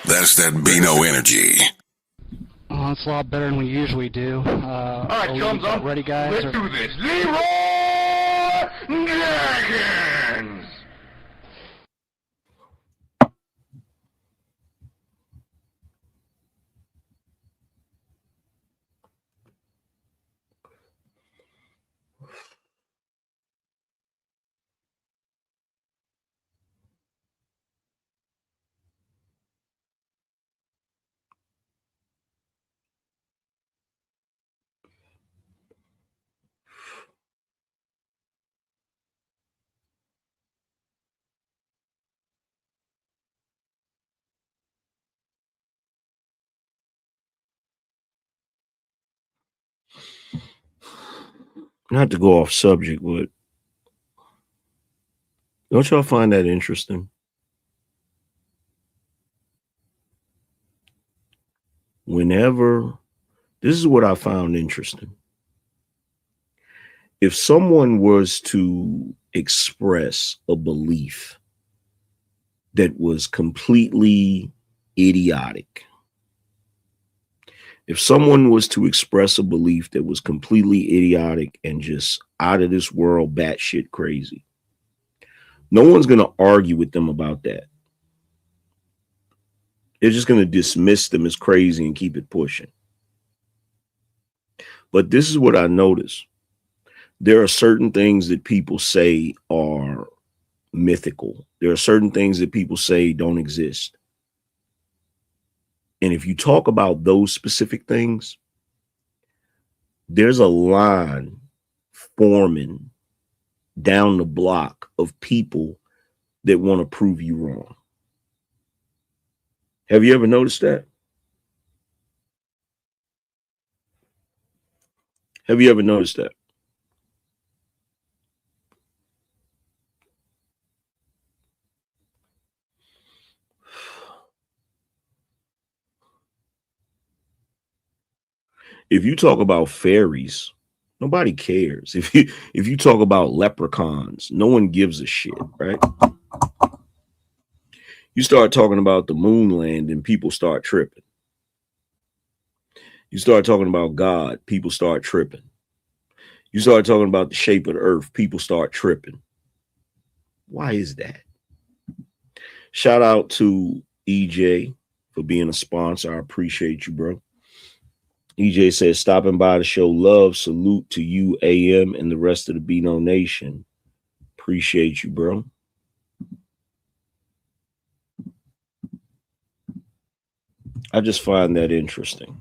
That's that BINO energy. Oh, it's a lot better than we usually do. All right, chums up. Ready, guys? Let's do this. Leroy Jenkins. Not to go off subject, but don't y'all find that interesting? Whenever, this is what I found interesting. If someone was to express a belief that was completely idiotic, if someone was to express a belief that was completely idiotic and just out of this world, batshit crazy, no one's going to argue with them about that. They're just going to dismiss them as crazy and keep it pushing. But this is what I noticed. There are certain things that people say are mythical. There are certain things that people say don't exist. And if you talk about those specific things, there's a line forming down the block of people that want to prove you wrong. Have you ever noticed that? Have you ever noticed that? If you talk about fairies, nobody cares. If you talk about leprechauns, no one gives a shit, right? You start talking about the moon land and people start tripping. You start talking about God, people start tripping. You start talking about the shape of the earth, people start tripping. Why is that? Shout out to EJ for being a sponsor. I appreciate you, bro. EJ says, stopping by to show love. Salute to you, AM, and the rest of the BINO Nation. Appreciate you, bro. I just find that interesting.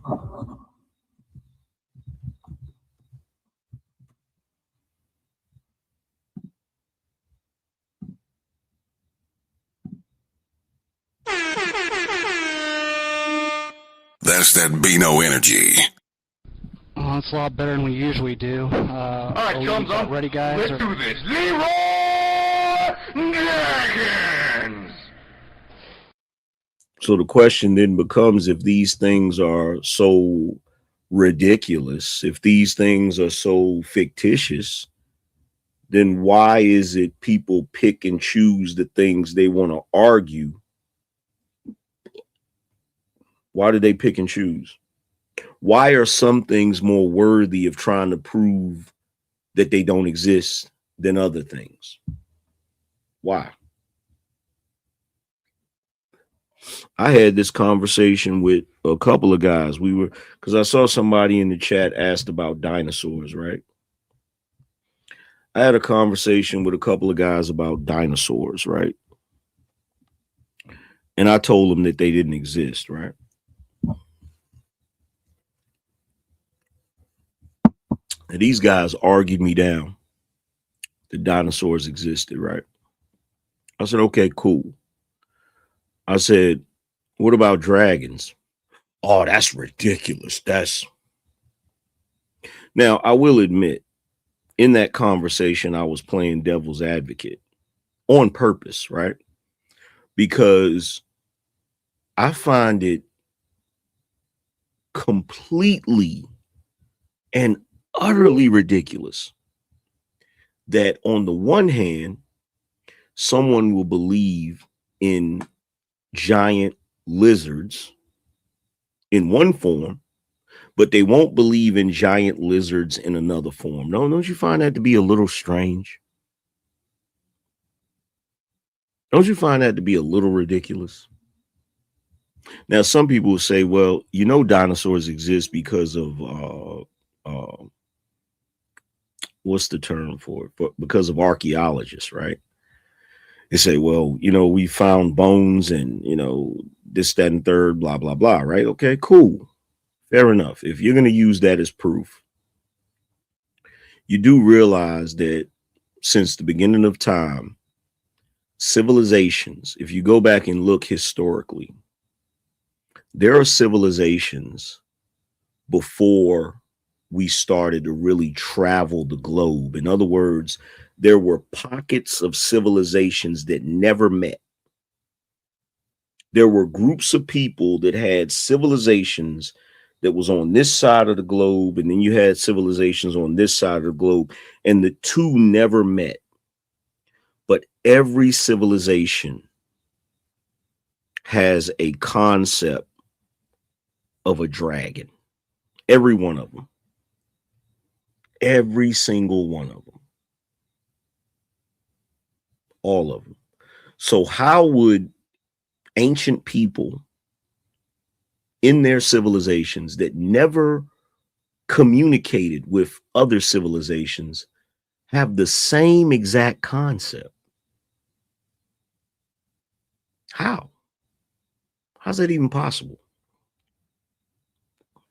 That's that BINO energy. Oh, it's a lot better than we usually do. All right, chums up. Ready, guys? Let's do this. Leroy Jenkins. So the question then becomes, if these things are so ridiculous, if these things are so fictitious, then why is it people pick and choose the things they want to argue? Why do they pick and choose? Why are some things more worthy of trying to prove that they don't exist than other things? Why? I had this conversation with a couple of guys. Because I saw somebody in the chat asked about dinosaurs, right? I had a conversation with a couple of guys about dinosaurs, right? And I told them that they didn't exist, right? And these guys argued me down. the dinosaurs existed, right? I said, okay, cool. I said, what about dragons? Oh, that's ridiculous. Now, I will admit, in that conversation, I was playing devil's advocate on purpose, right? Because I find it completely and utterly ridiculous that on the one hand, someone will believe in giant lizards in one form, but they won't believe in giant lizards in another form. No, don't you find that to be a little strange? Don't you find that to be a little ridiculous? Now, some people will say, well, you know, dinosaurs exist because of what's the term for it? Because of archaeologists, right? They say, well, you know, we found bones and, you know, this, that, and third, blah, blah, blah, right? Okay, cool. Fair enough. If you're going to use that as proof, you do realize that since the beginning of time, civilizations, if you go back and look historically, there are civilizations before we started to really travel the globe. In other words, there were pockets of civilizations that never met. There were groups of people that had civilizations that was on this side of the globe, and then you had civilizations on this side of the globe, and the two never met. But every civilization has a concept of a dragon. Every one of them. Every single one of them. All of them. So how would ancient people in their civilizations that never communicated with other civilizations have the same exact concept? How? How's that even possible?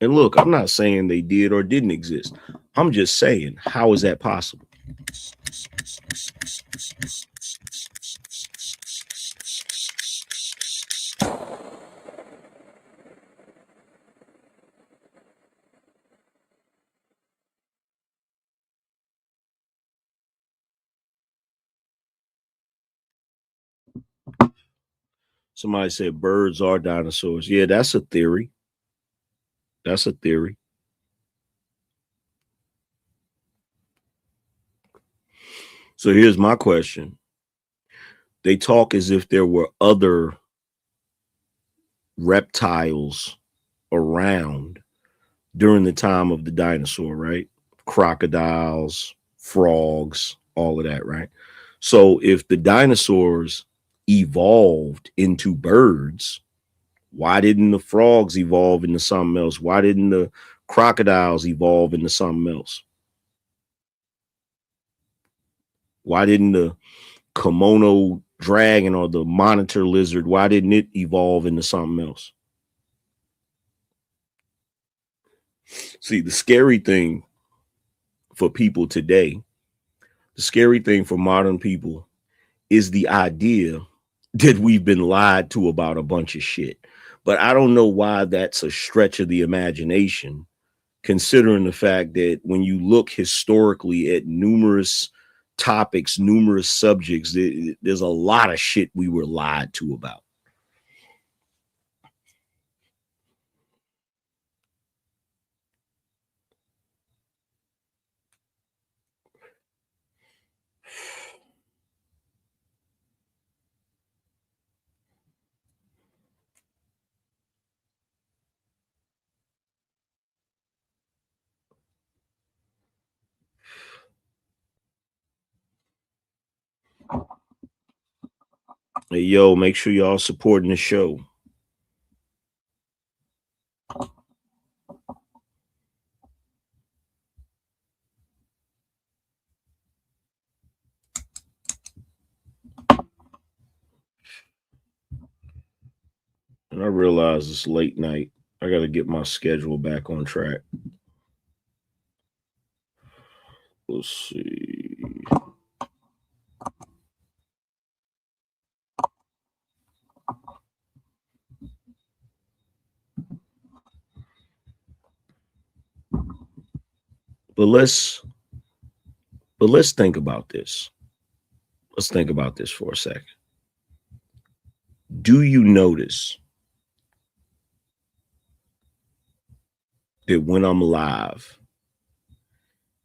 And look, I'm not saying they did or didn't exist. I'm just saying, how is that possible? Somebody said birds are dinosaurs. Yeah, that's a theory. That's a theory. So here's my question. They talk as if there were other reptiles around during the time of the dinosaur, right? Crocodiles, frogs, all of that, right? So if the dinosaurs evolved into birds, why didn't the frogs evolve into something else? Why didn't the crocodiles evolve into something else? Why didn't the Komodo dragon or the monitor lizard, why didn't it evolve into something else? See, the scary thing for people today, the scary thing for modern people is the idea that we've been lied to about a bunch of shit. But I don't know why that's a stretch of the imagination, considering the fact that when you look historically at numerous topics, numerous subjects, there's a lot of shit we were lied to about. Hey, yo, make sure y'all supporting the show. And I realize it's late night. I got to get my schedule back on track. Let's see. But let's think about this. Let's think about this for a second. Do you notice that when I'm live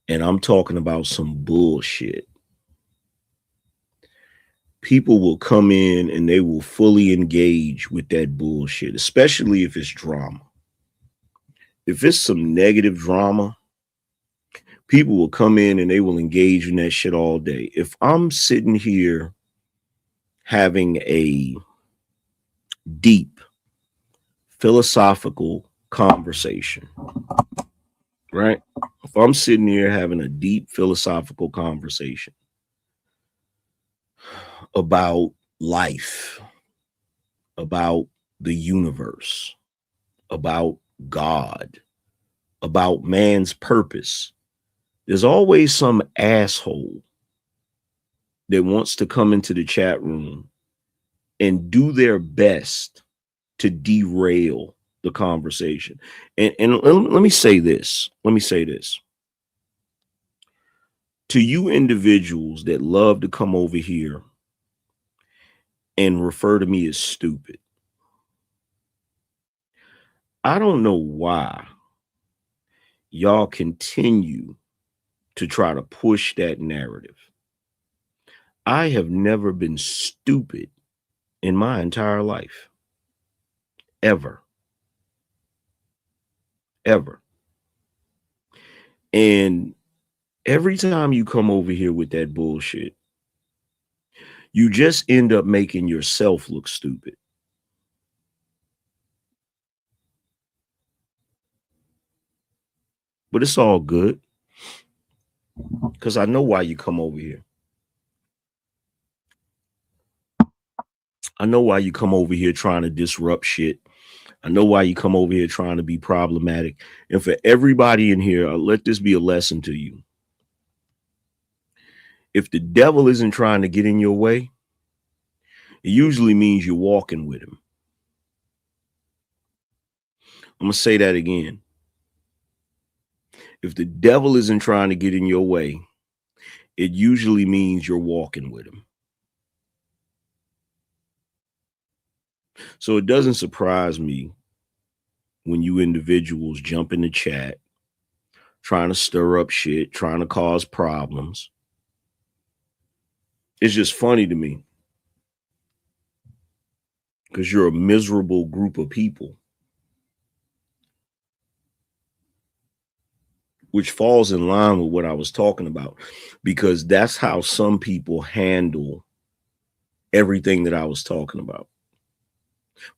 and I'm talking about some bullshit, people will come in and they will fully engage with that bullshit, especially if it's drama. If it's some negative drama, people will come in and they will engage in that shit all day. If I'm sitting here having a deep philosophical conversation, right? If I'm sitting here having a deep philosophical conversation about life, about the universe, about God, about man's purpose, there's always some asshole that wants to come into the chat room and do their best to derail the conversation. And let me say this. Let me say this. To you individuals that love to come over here and refer to me as stupid, I don't know why y'all continue to try to push that narrative. I have never been stupid in my entire life. Ever. Ever. And every time you come over here with that bullshit, you just end up making yourself look stupid. But it's all good, because I know why you come over here. I know why you come over here trying to disrupt shit. I know why you come over here trying to be problematic. And for everybody in here, let this be a lesson to you. If the devil isn't trying to get in your way, it usually means you're walking with him. I'm going to say that again. If the devil isn't trying to get in your way, it usually means you're walking with him. So it doesn't surprise me when you individuals jump in the chat, trying to stir up shit, trying to cause problems. It's just funny to me, because you're a miserable group of people, which falls in line with what I was talking about, because that's how some people handle everything that I was talking about.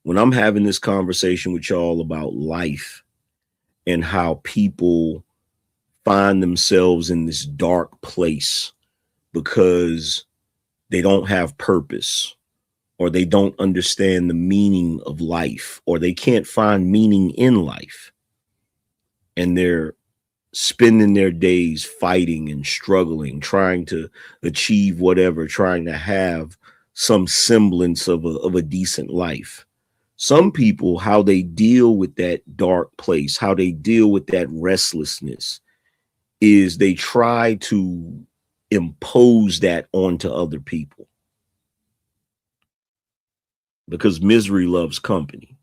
When I'm having this conversation with y'all about life and how people find themselves in this dark place because they don't have purpose, or they don't understand the meaning of life, or they can't find meaning in life, and they're spending their days fighting and struggling, trying to achieve whatever, trying to have some semblance of a decent life. Some people, how they deal with that dark place, how they deal with that restlessness, is they try to impose that onto other people, because misery loves company.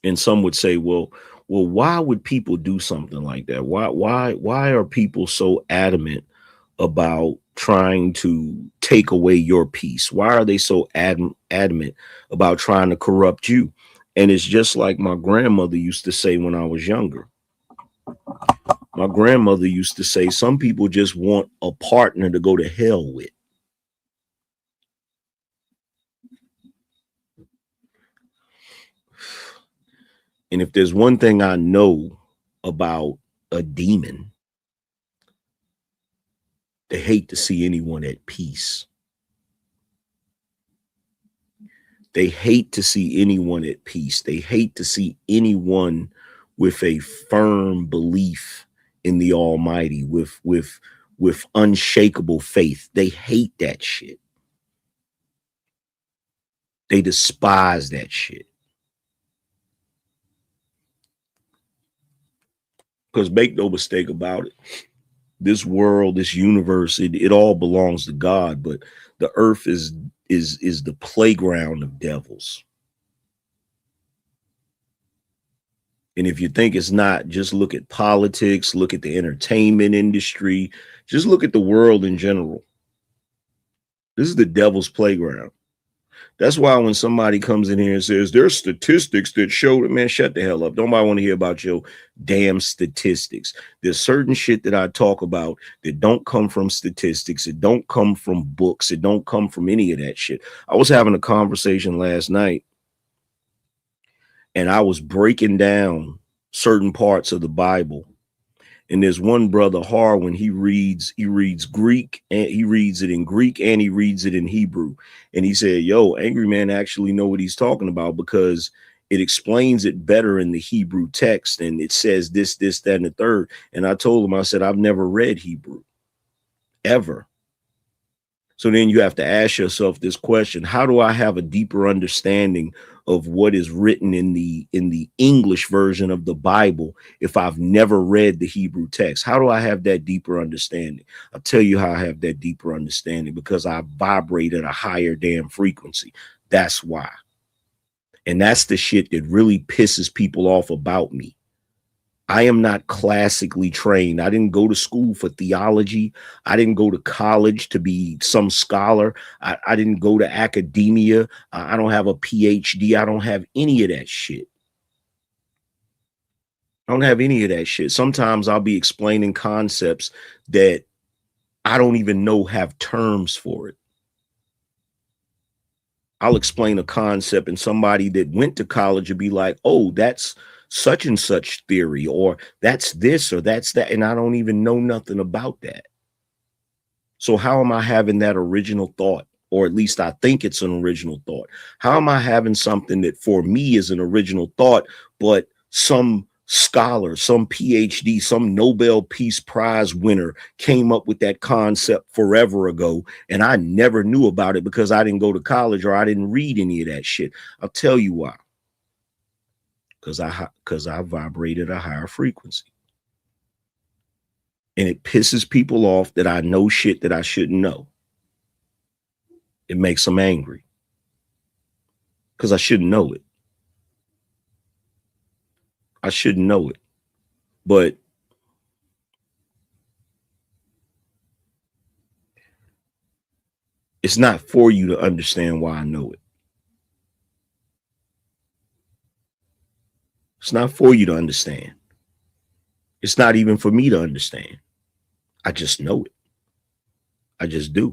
And some would say, well, why would people do something like that? Why are people so adamant about trying to take away your peace? Why are they so adamant about trying to corrupt you? And it's just like my grandmother used to say when I was younger. My grandmother used to say, some people just want a partner to go to hell with. And if there's one thing I know about a demon, they hate to see anyone at peace. They hate to see anyone at peace. They hate to see anyone with a firm belief in the Almighty, with unshakable faith. They hate that shit. They despise that shit. Because make no mistake about it, this world, this universe, it all belongs to God, but the earth is the playground of devils. And if you think it's not, just look at politics, look at the entertainment industry, just look at the world in general. This is the devil's playground. That's why when somebody comes in here and says there's statistics that show that, man, shut the hell up. Nobody want to hear about your damn statistics. There's certain shit that I talk about that don't come from statistics. It don't come from books. It don't come from any of that shit. I was having a conversation last night and I was breaking down certain parts of the Bible. And there's one brother, Harwin, he reads Greek, and he reads it in Greek and he reads it in Hebrew. And he said, yo, Angryman actually know what he's talking about because it explains it better in the Hebrew text. And it says this, that, and the third. And I told him, I said, I've never read Hebrew ever. So then you have to ask yourself this question: how do I have a deeper understanding of what is written in the English version of the Bible if I've never read the Hebrew text? How do I have that deeper understanding? I'll tell you how I have that deeper understanding: because I vibrate at a higher damn frequency. That's why. And that's the shit that really pisses people off about me. I am not classically trained. I didn't go to school for theology. I didn't go to college to be some scholar. I didn't go to academia. I don't have a PhD. I don't have any of that shit. I don't have any of that shit. Sometimes I'll be explaining concepts that I don't even know have terms for it. I'll explain a concept and somebody that went to college will be like, oh, that's such and such theory, or that's this, or that's that. And I don't even know nothing about that. So how am I having that original thought? Or at least I think it's an original thought. How am I having something that for me is an original thought, but some scholar, some PhD, some Nobel Peace Prize winner came up with that concept forever ago, and I never knew about it because I didn't go to college or I didn't read any of that shit? I'll tell you why. Because I vibrate at a higher frequency. And it pisses people off that I know shit that I shouldn't know. It makes them angry. Because I shouldn't know it. I shouldn't know it. But it's not for you to understand why I know it. It's not for you to understand. It's not even for me to understand. I just know it. I just do.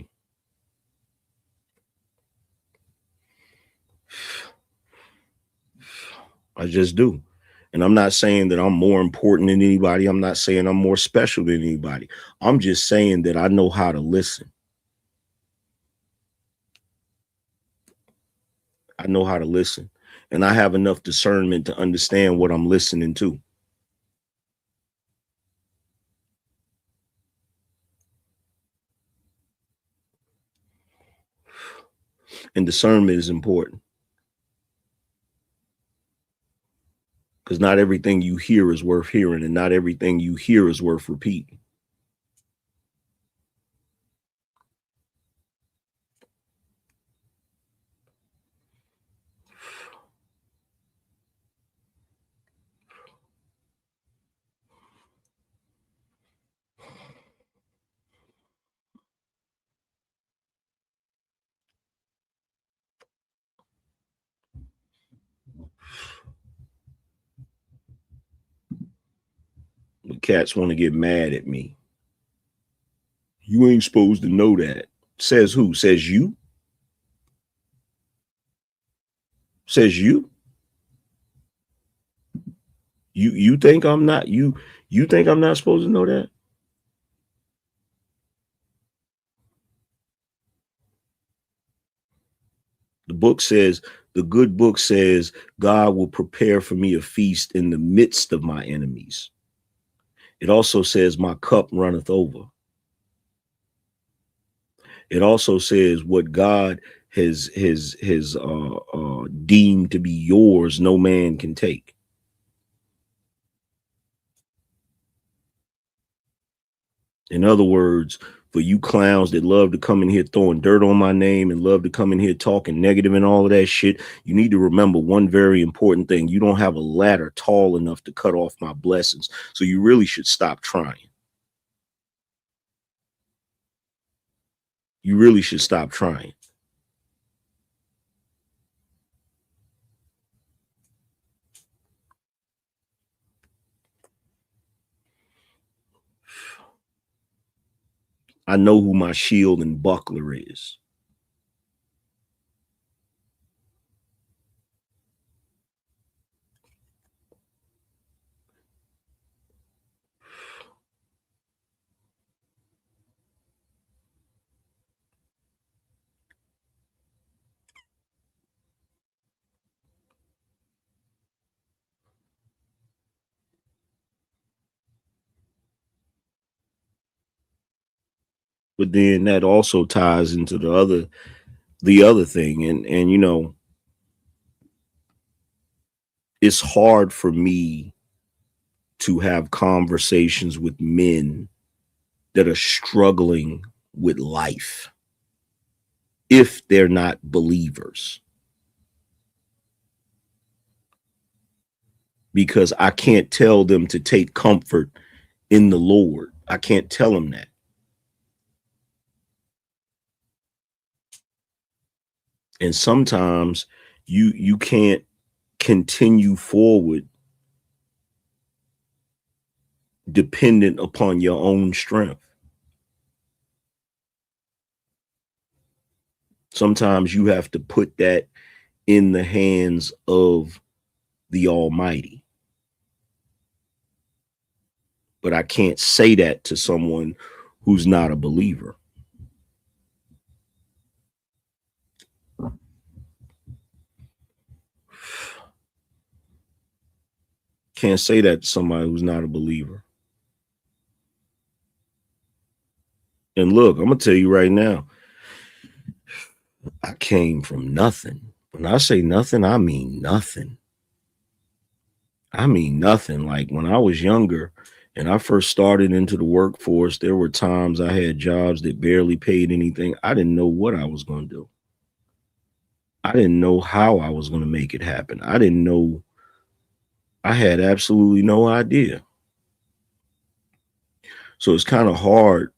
I just do. And I'm not saying that I'm more important than anybody. I'm not saying I'm more special than anybody. I'm just saying that I know how to listen. I know how to listen. And I have enough discernment to understand what I'm listening to. And discernment is important. Because not everything you hear is worth hearing, and not everything you hear is worth repeating. The cats want to get mad at me. You ain't supposed to know that. Says who? Says you? Says you? You think I'm not you think I'm not supposed to know that? The book says, the good book says, God will prepare for me a feast in the midst of my enemies. It also says my cup runneth over. It also says what God has deemed to be yours, no man can take. In other words, for you clowns that love to come in here throwing dirt on my name and love to come in here talking negative and all of that shit, you need to remember one very important thing. You don't have a ladder tall enough to cut off my blessings. So you really should stop trying. You really should stop trying. I know who my shield and buckler is. But then that also ties into the other thing. And you know, it's hard for me to have conversations with men that are struggling with life if they're not believers. Because I can't tell them to take comfort in the Lord. I can't tell them that. And sometimes you can't continue forward dependent upon your own strength. Sometimes you have to put that in the hands of the Almighty. But I can't say that to someone who's not a believer. Can't say that to somebody who's not a believer. And look, I'm going to tell you right now, I came from nothing. When I say nothing, I mean nothing. I mean nothing. Like when I was younger and I first started into the workforce, there were times I had jobs that barely paid anything. I didn't know what I was going to do. I didn't know how I was going to make it happen. I didn't know. I had absolutely no idea. So it's kind of hard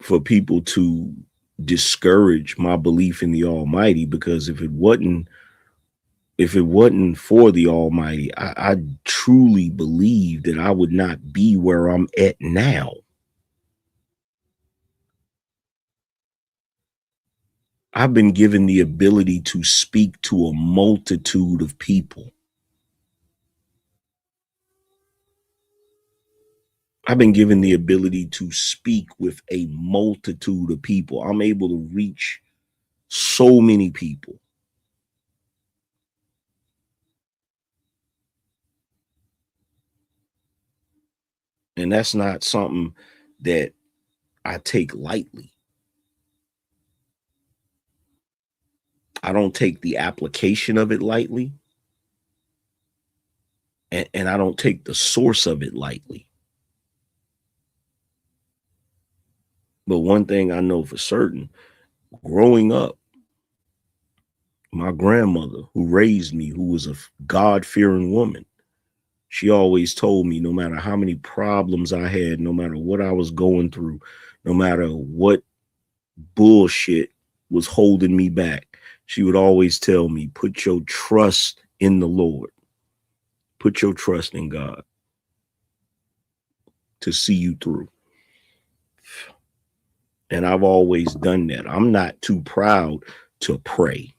for people to discourage my belief in the Almighty, because if it wasn't for the Almighty, I truly believe that I would not be where I'm at now. I've been given the ability to speak to a multitude of people. I've been given the ability to speak with a multitude of people. I'm able to reach so many people. And that's not something that I take lightly. I don't take the application of it lightly. And I don't take the source of it lightly. But one thing I know for certain, growing up, my grandmother who raised me, who was a God-fearing woman, she always told me no matter how many problems I had, no matter what I was going through, no matter what bullshit was holding me back, she would always tell me, put your trust in the Lord. Put your trust in God to see you through. And I've always done that. I'm not too proud to pray.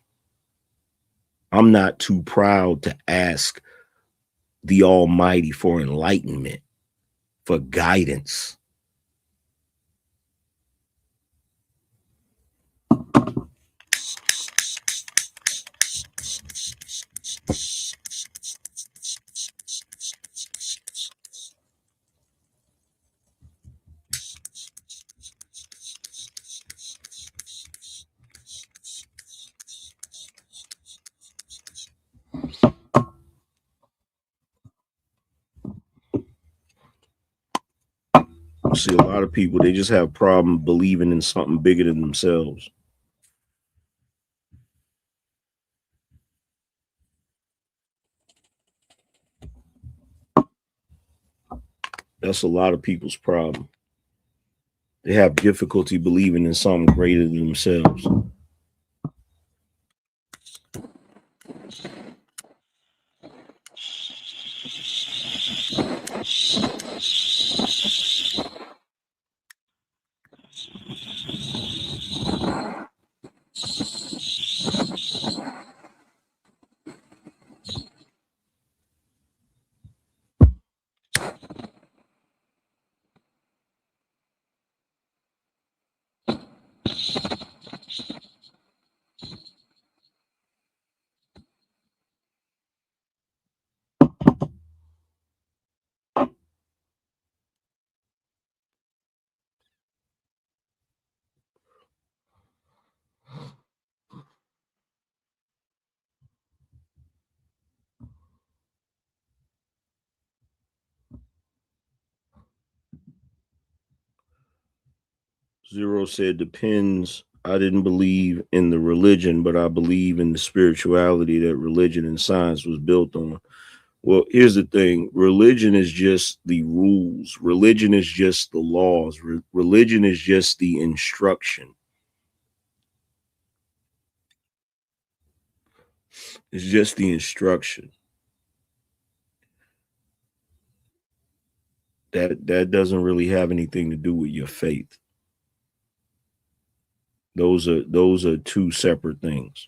I'm not too proud to ask the Almighty for enlightenment, for guidance. See, a lot of people, they just have a problem believing in something bigger than themselves. That's a lot of people's problem. They have difficulty believing in something greater than themselves. Zero said, depends. I didn't believe in the religion, but I believe in the spirituality that religion and science was built on. Well, here's the thing. Religion is just the rules. Religion is just the laws. Religion is just the instruction. It's just the instruction. That doesn't really have anything to do with your faith. Those are two separate things.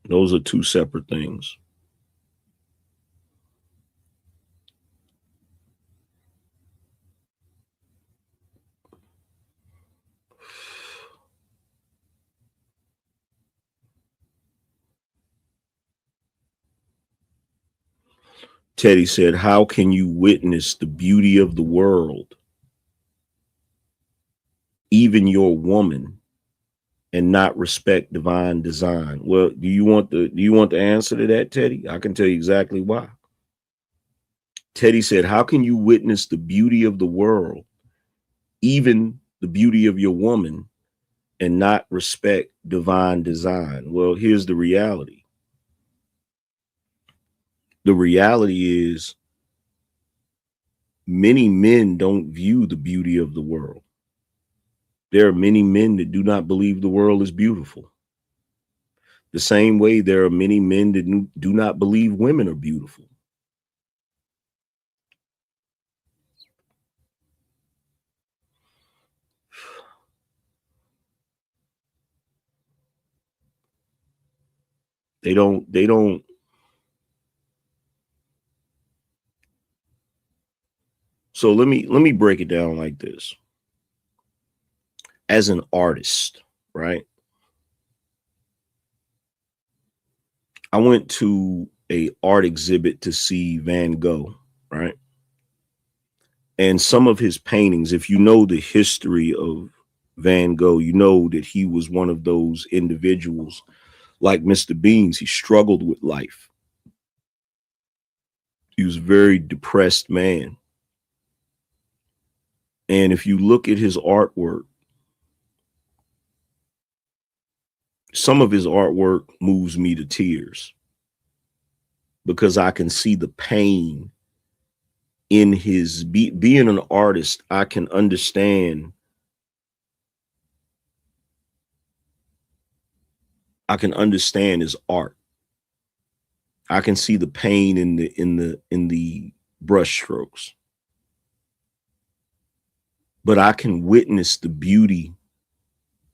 Those are two separate things. Teddy said, how can you witness the beauty of the world, even your woman, and not respect divine design? Well, do you want the answer to that, Teddy? I can tell you exactly why. Teddy said, how can you witness the beauty of the world, even the beauty of your woman, and not respect divine design? Well, here's the reality. The reality is many men don't view the beauty of the world. There are many men that do not believe the world is beautiful. The same way there are many men that do not believe women are beautiful. They don't. So let me break it down like this. As an artist, right? I went to a art exhibit to see Van Gogh, right? And some of his paintings, if you know the history of Van Gogh, you know that he was one of those individuals like Mr. Beans. He struggled with life. He was a very depressed man. And if you look at his artwork, some of his artwork moves me to tears because I can see the pain in his being an artist. I can understand. I can understand his art. I can see the pain in the brush strokes. But I can witness the beauty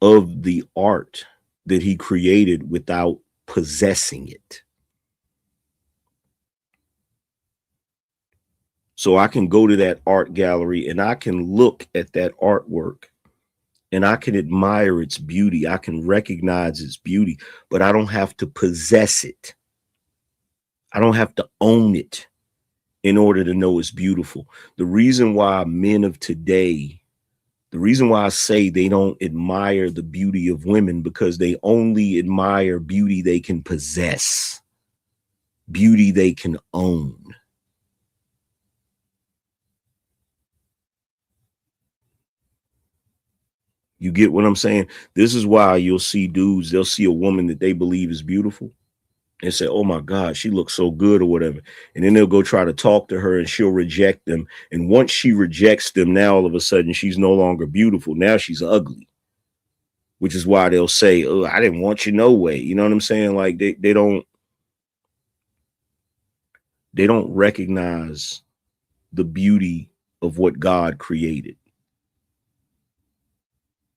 of the art that he created without possessing it. So I can go to that art gallery and I can look at that artwork and I can admire its beauty. I can recognize its beauty, but I don't have to possess it. I don't have to own it in order to know it's beautiful. The reason why men of today The reason why I say they don't admire the beauty of women, because they only admire beauty they can possess, beauty they can own. You get what I'm saying? This is why you'll see dudes, they'll see a woman that they believe is beautiful and say, oh my God, she looks so good or whatever. And then they'll go try to talk to her and she'll reject them. And once she rejects them, now all of a sudden she's no longer beautiful. Now she's ugly, which is why they'll say, oh, I didn't want you no way. You know what I'm saying? Like they don't recognize the beauty of what God created.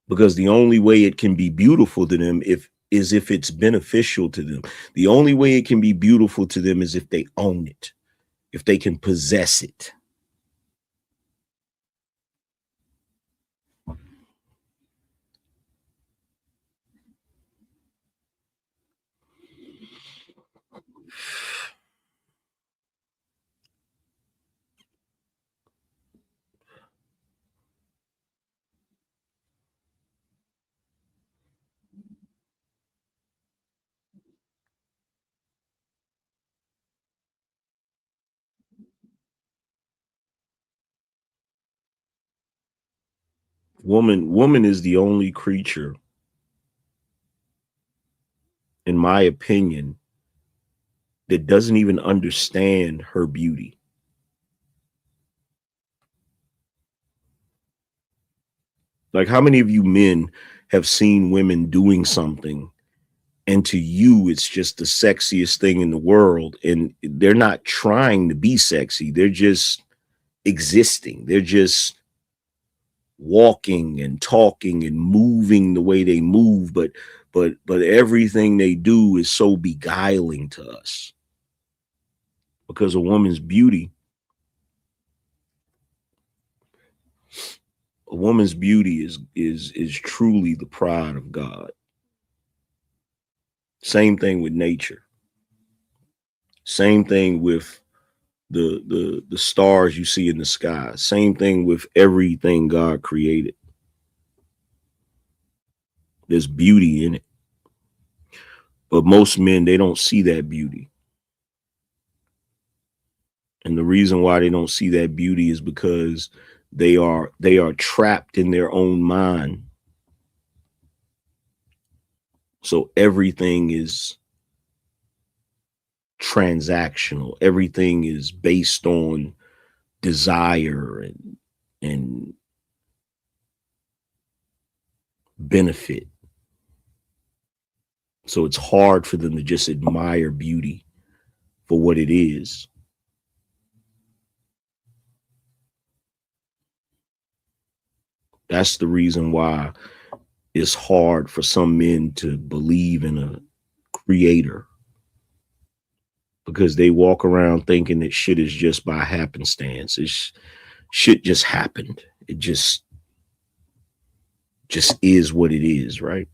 Because the only way it can be beautiful to them is if it's beneficial to them. The only way it can be beautiful to them is if they own it, if they can possess it. Woman is the only creature, in my opinion, that doesn't even understand her beauty. Like, how many of you men have seen women doing something and to you it's just the sexiest thing in the world, and they're not trying to be sexy, they're just existing, they're just walking and talking and moving the way they move, but everything they do is so beguiling to us, because a woman's beauty is truly the pride of God. Same thing with nature, same thing with the stars you see in the sky, same thing with everything God created. There's beauty in it, but most men, they don't see that beauty. And the reason why they don't see that beauty is because they are trapped in their own mind. So everything is transactional, everything is based on desire and benefit. So it's hard for them to just admire beauty for what it is. That's the reason why it's hard for some men to believe in a creator, because they walk around thinking that shit is just by happenstance. Shit just happened. It just is what it is, right?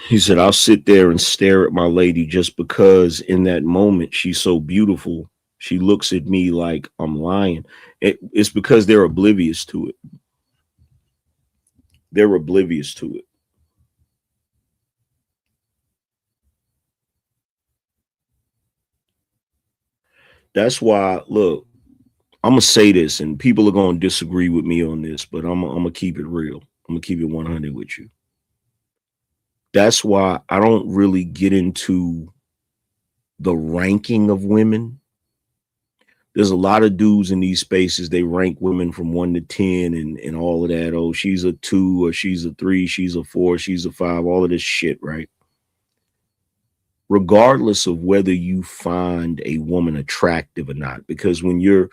He said, I'll sit there and stare at my lady just because in that moment she's so beautiful. She looks at me like I'm lying. It's because they're oblivious to it. They're oblivious to it. That's why, look, I'm going to say this, and people are going to disagree with me on this, but I'm going to keep it real. I'm going to keep it 100 with you. That's why I don't really get into the ranking of women. There's a lot of dudes in these spaces, they rank women from 1 to 10 and all of that. Oh, she's a 2 or she's a 3, she's a 4, she's a 5, all of this shit, right? Regardless of whether you find a woman attractive or not, because when you're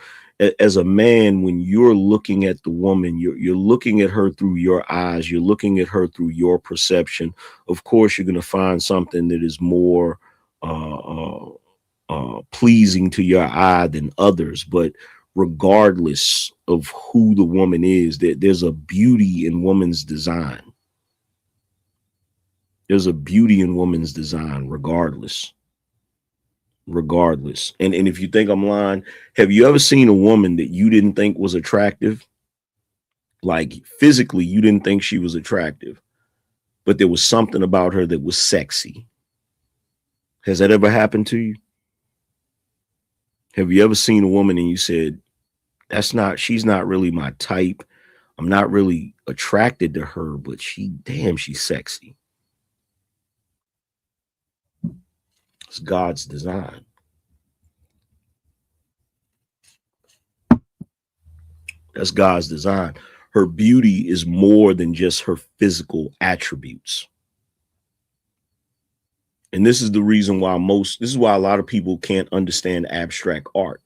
As a man, when you're looking at the woman, you're looking at her through your eyes, you're looking at her through your perception. Of course, you're going to find something that is more pleasing to your eye than others, but regardless of who the woman is, there's a beauty in woman's design. There's a beauty in woman's design, regardless. And if you think I'm lying, have you ever seen a woman that you didn't think was attractive? Like physically, you didn't think she was attractive, but there was something about her that was sexy. Has that ever happened to you? Have you ever seen a woman and you said, she's not really my type. I'm not really attracted to her, but she's sexy. It's God's design. That's God's design. Her beauty is more than just her physical attributes. And this is the reason why a lot of people can't understand abstract art.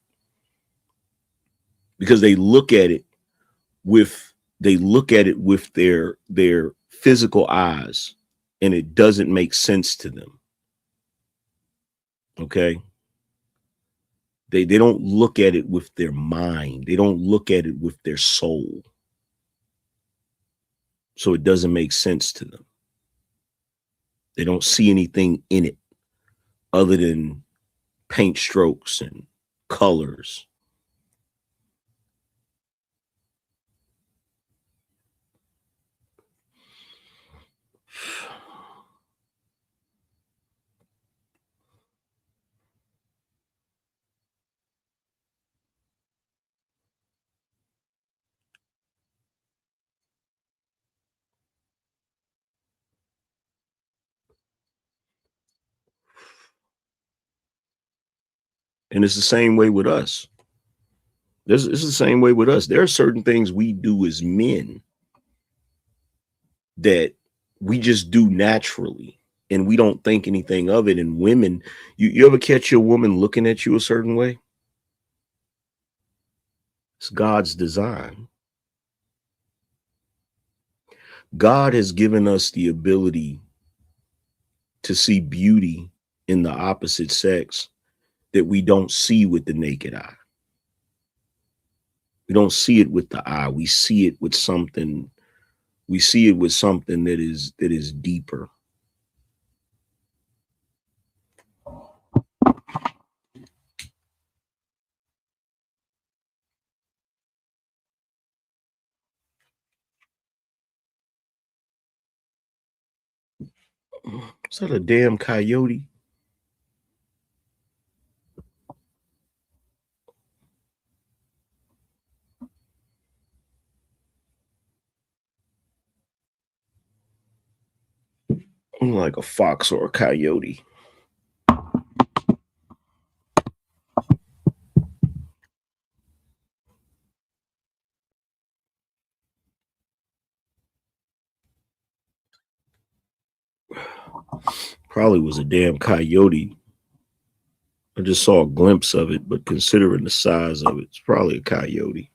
Because they look at it with their physical eyes, and it doesn't make sense to them. Okay? They don't look at it with their mind. They don't look at it with their soul. So it doesn't make sense to them. They don't see anything in it other than paint strokes and colors. And it's the same way with us. It's the same way with us. There are certain things we do as men that we just do naturally, and we don't think anything of it. And women, you ever catch your woman looking at you a certain way? It's God's design. God has given us the ability to see beauty in the opposite sex that we don't see with the naked eye. We don't see it with the eye. We see it with something. We see it with something that is deeper. Is that a damn coyote? Like a fox or a coyote. Probably was a damn coyote. I just saw a glimpse of it, but considering the size of it, it's probably a coyote.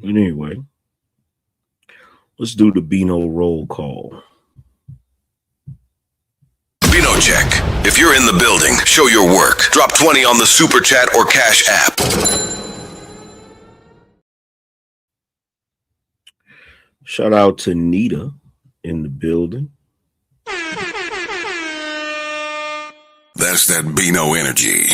Anyway, let's do the BINO roll call. BINO check. If you're in the building, show your work. Drop 20 on the Super Chat or Cash App. Shout out to Nita in the building. That's that BINO energy.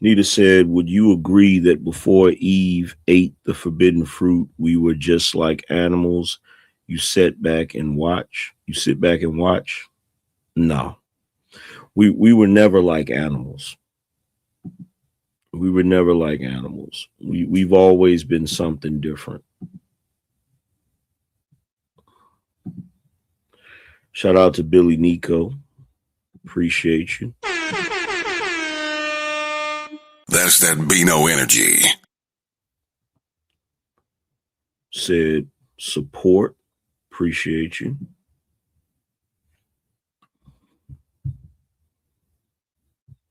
Nita said, would you agree that before Eve ate the forbidden fruit, we were just like animals? You sit back and watch. No, we were never like animals. We've always been something different. Shout out to Billy Nico. Appreciate you. That's that BINO energy. Said support. Appreciate you.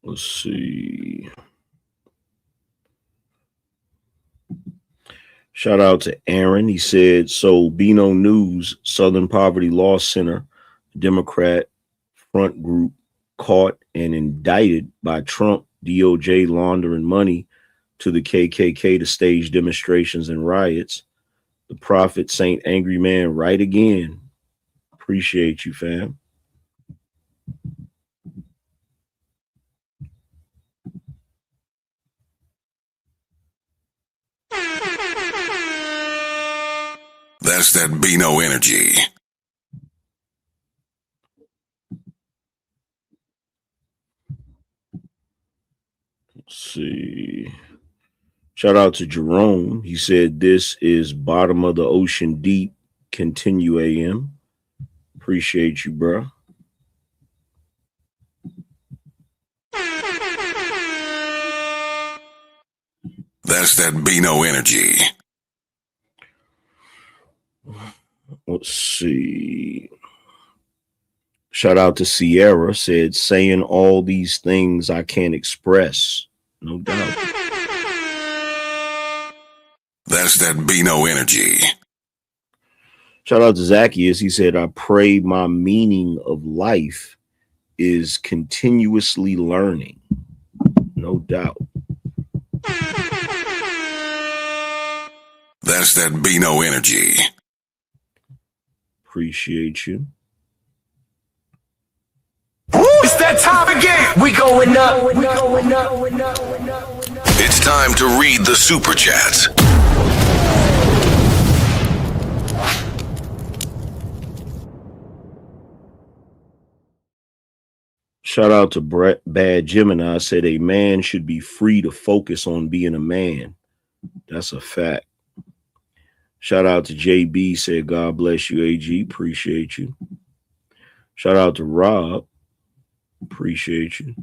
Let's see. Shout out to Aaron. He said, so BINO News, Southern Poverty Law Center, Democrat front group caught and indicted by Trump DOJ laundering money to the KKK to stage demonstrations and riots. The prophet Saint Angryman right again. Appreciate you, fam. That's that BINO energy. Let's see. Shout out to Jerome. He said, this is bottom of the ocean deep. Continue AM. Appreciate you, bro. That's that BINO energy. Let's see. Shout out to Sierra. Said, saying all these things I can't express. No doubt. That's that BINO energy. Shout out to Zacchaeus. He said, I pray my meaning of life is continuously learning. No doubt. That's that BINO energy. Appreciate you. It's that time again. We going up. It's time to read the Super Chats. Shout out to Bad Gemini. Said a man should be free to focus on being a man. That's a fact. Shout out to JB. Said, God bless you, AG. Appreciate you. Shout out to Rob. Appreciate you.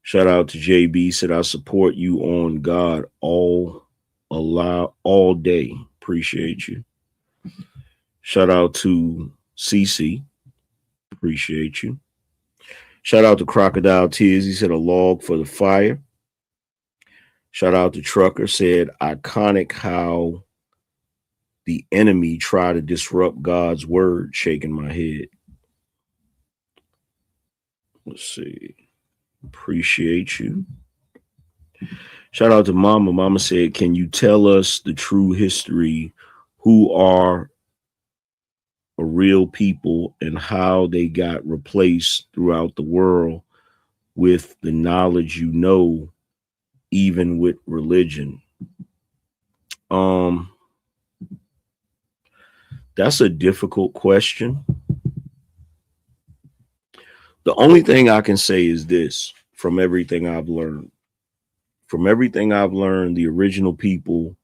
Shout out to JB. Said, I support you on God all day. Appreciate you. Shout out to CC. Appreciate you. Shout out to Crocodile Tears. He said, a log for the fire. Shout out to Trucker. Said, iconic how the enemy tried to disrupt God's word. Shaking my head. Let's see. Appreciate you. Shout out to Mama. Mama said, can you tell us the true history? Who are real people and how they got replaced throughout the world with the knowledge you know, even with religion? That's a difficult question. The only thing I can say is this, from everything I've learned. From everything I've learned, the original people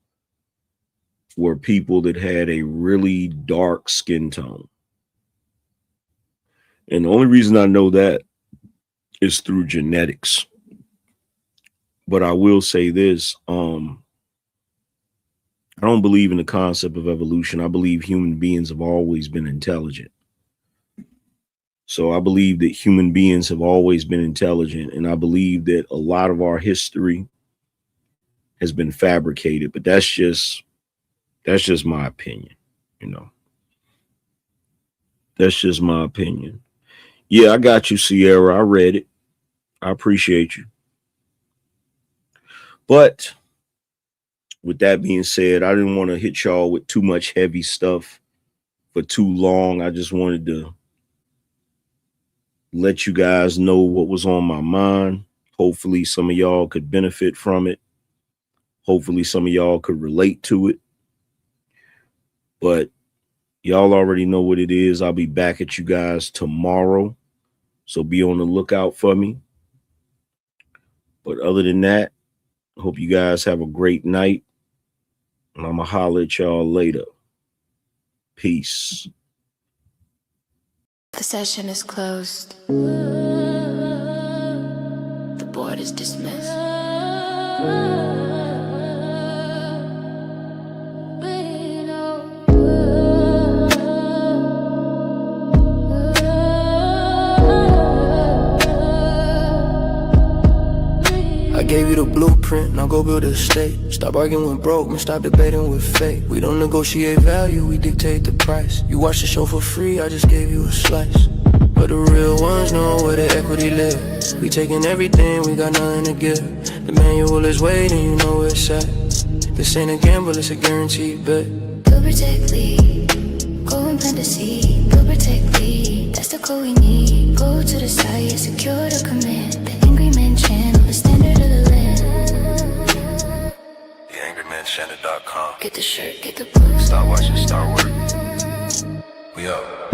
were people that had a really dark skin tone. And the only reason I know that is through genetics. But I will say this, I don't believe in the concept of evolution. I believe human beings have always been intelligent. So I believe that human beings have always been intelligent. And I believe that a lot of our history has been fabricated, but that's just my opinion, you know. That's just my opinion. Yeah, I got you, Sierra. I read it. I appreciate you. But with that being said, I didn't want to hit y'all with too much heavy stuff for too long. I just wanted to let you guys know what was on my mind. Hopefully some of y'all could benefit from it. Hopefully some of y'all could relate to it. But y'all already know what it is. I'll be back at you guys tomorrow. So be on the lookout for me. But other than that, I hope you guys have a great night. And I'm going to holler at y'all later. Peace. The session is closed. The board is dismissed. I gave you the blueprint, now go build a estate. Stop arguing with broke, man, stop debating with fate. We don't negotiate value, we dictate the price. You watch the show for free, I just gave you a slice. But the real ones know where the equity lives. We taking everything, we got nothing to give. The manual is waiting, you know where it's at. This ain't a gamble, it's a guaranteed bet. Build, protect, lead. Go and plant the seed. Build, protect, lead. That's the code we need. Go to the site, secure the command. The Angryman Channel, the standard of the land. TheAngrymanChannel.com. Get the shirt, get the book. Start watching, start working. We up.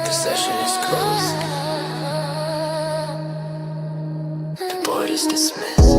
The session is closed. The board is dismissed.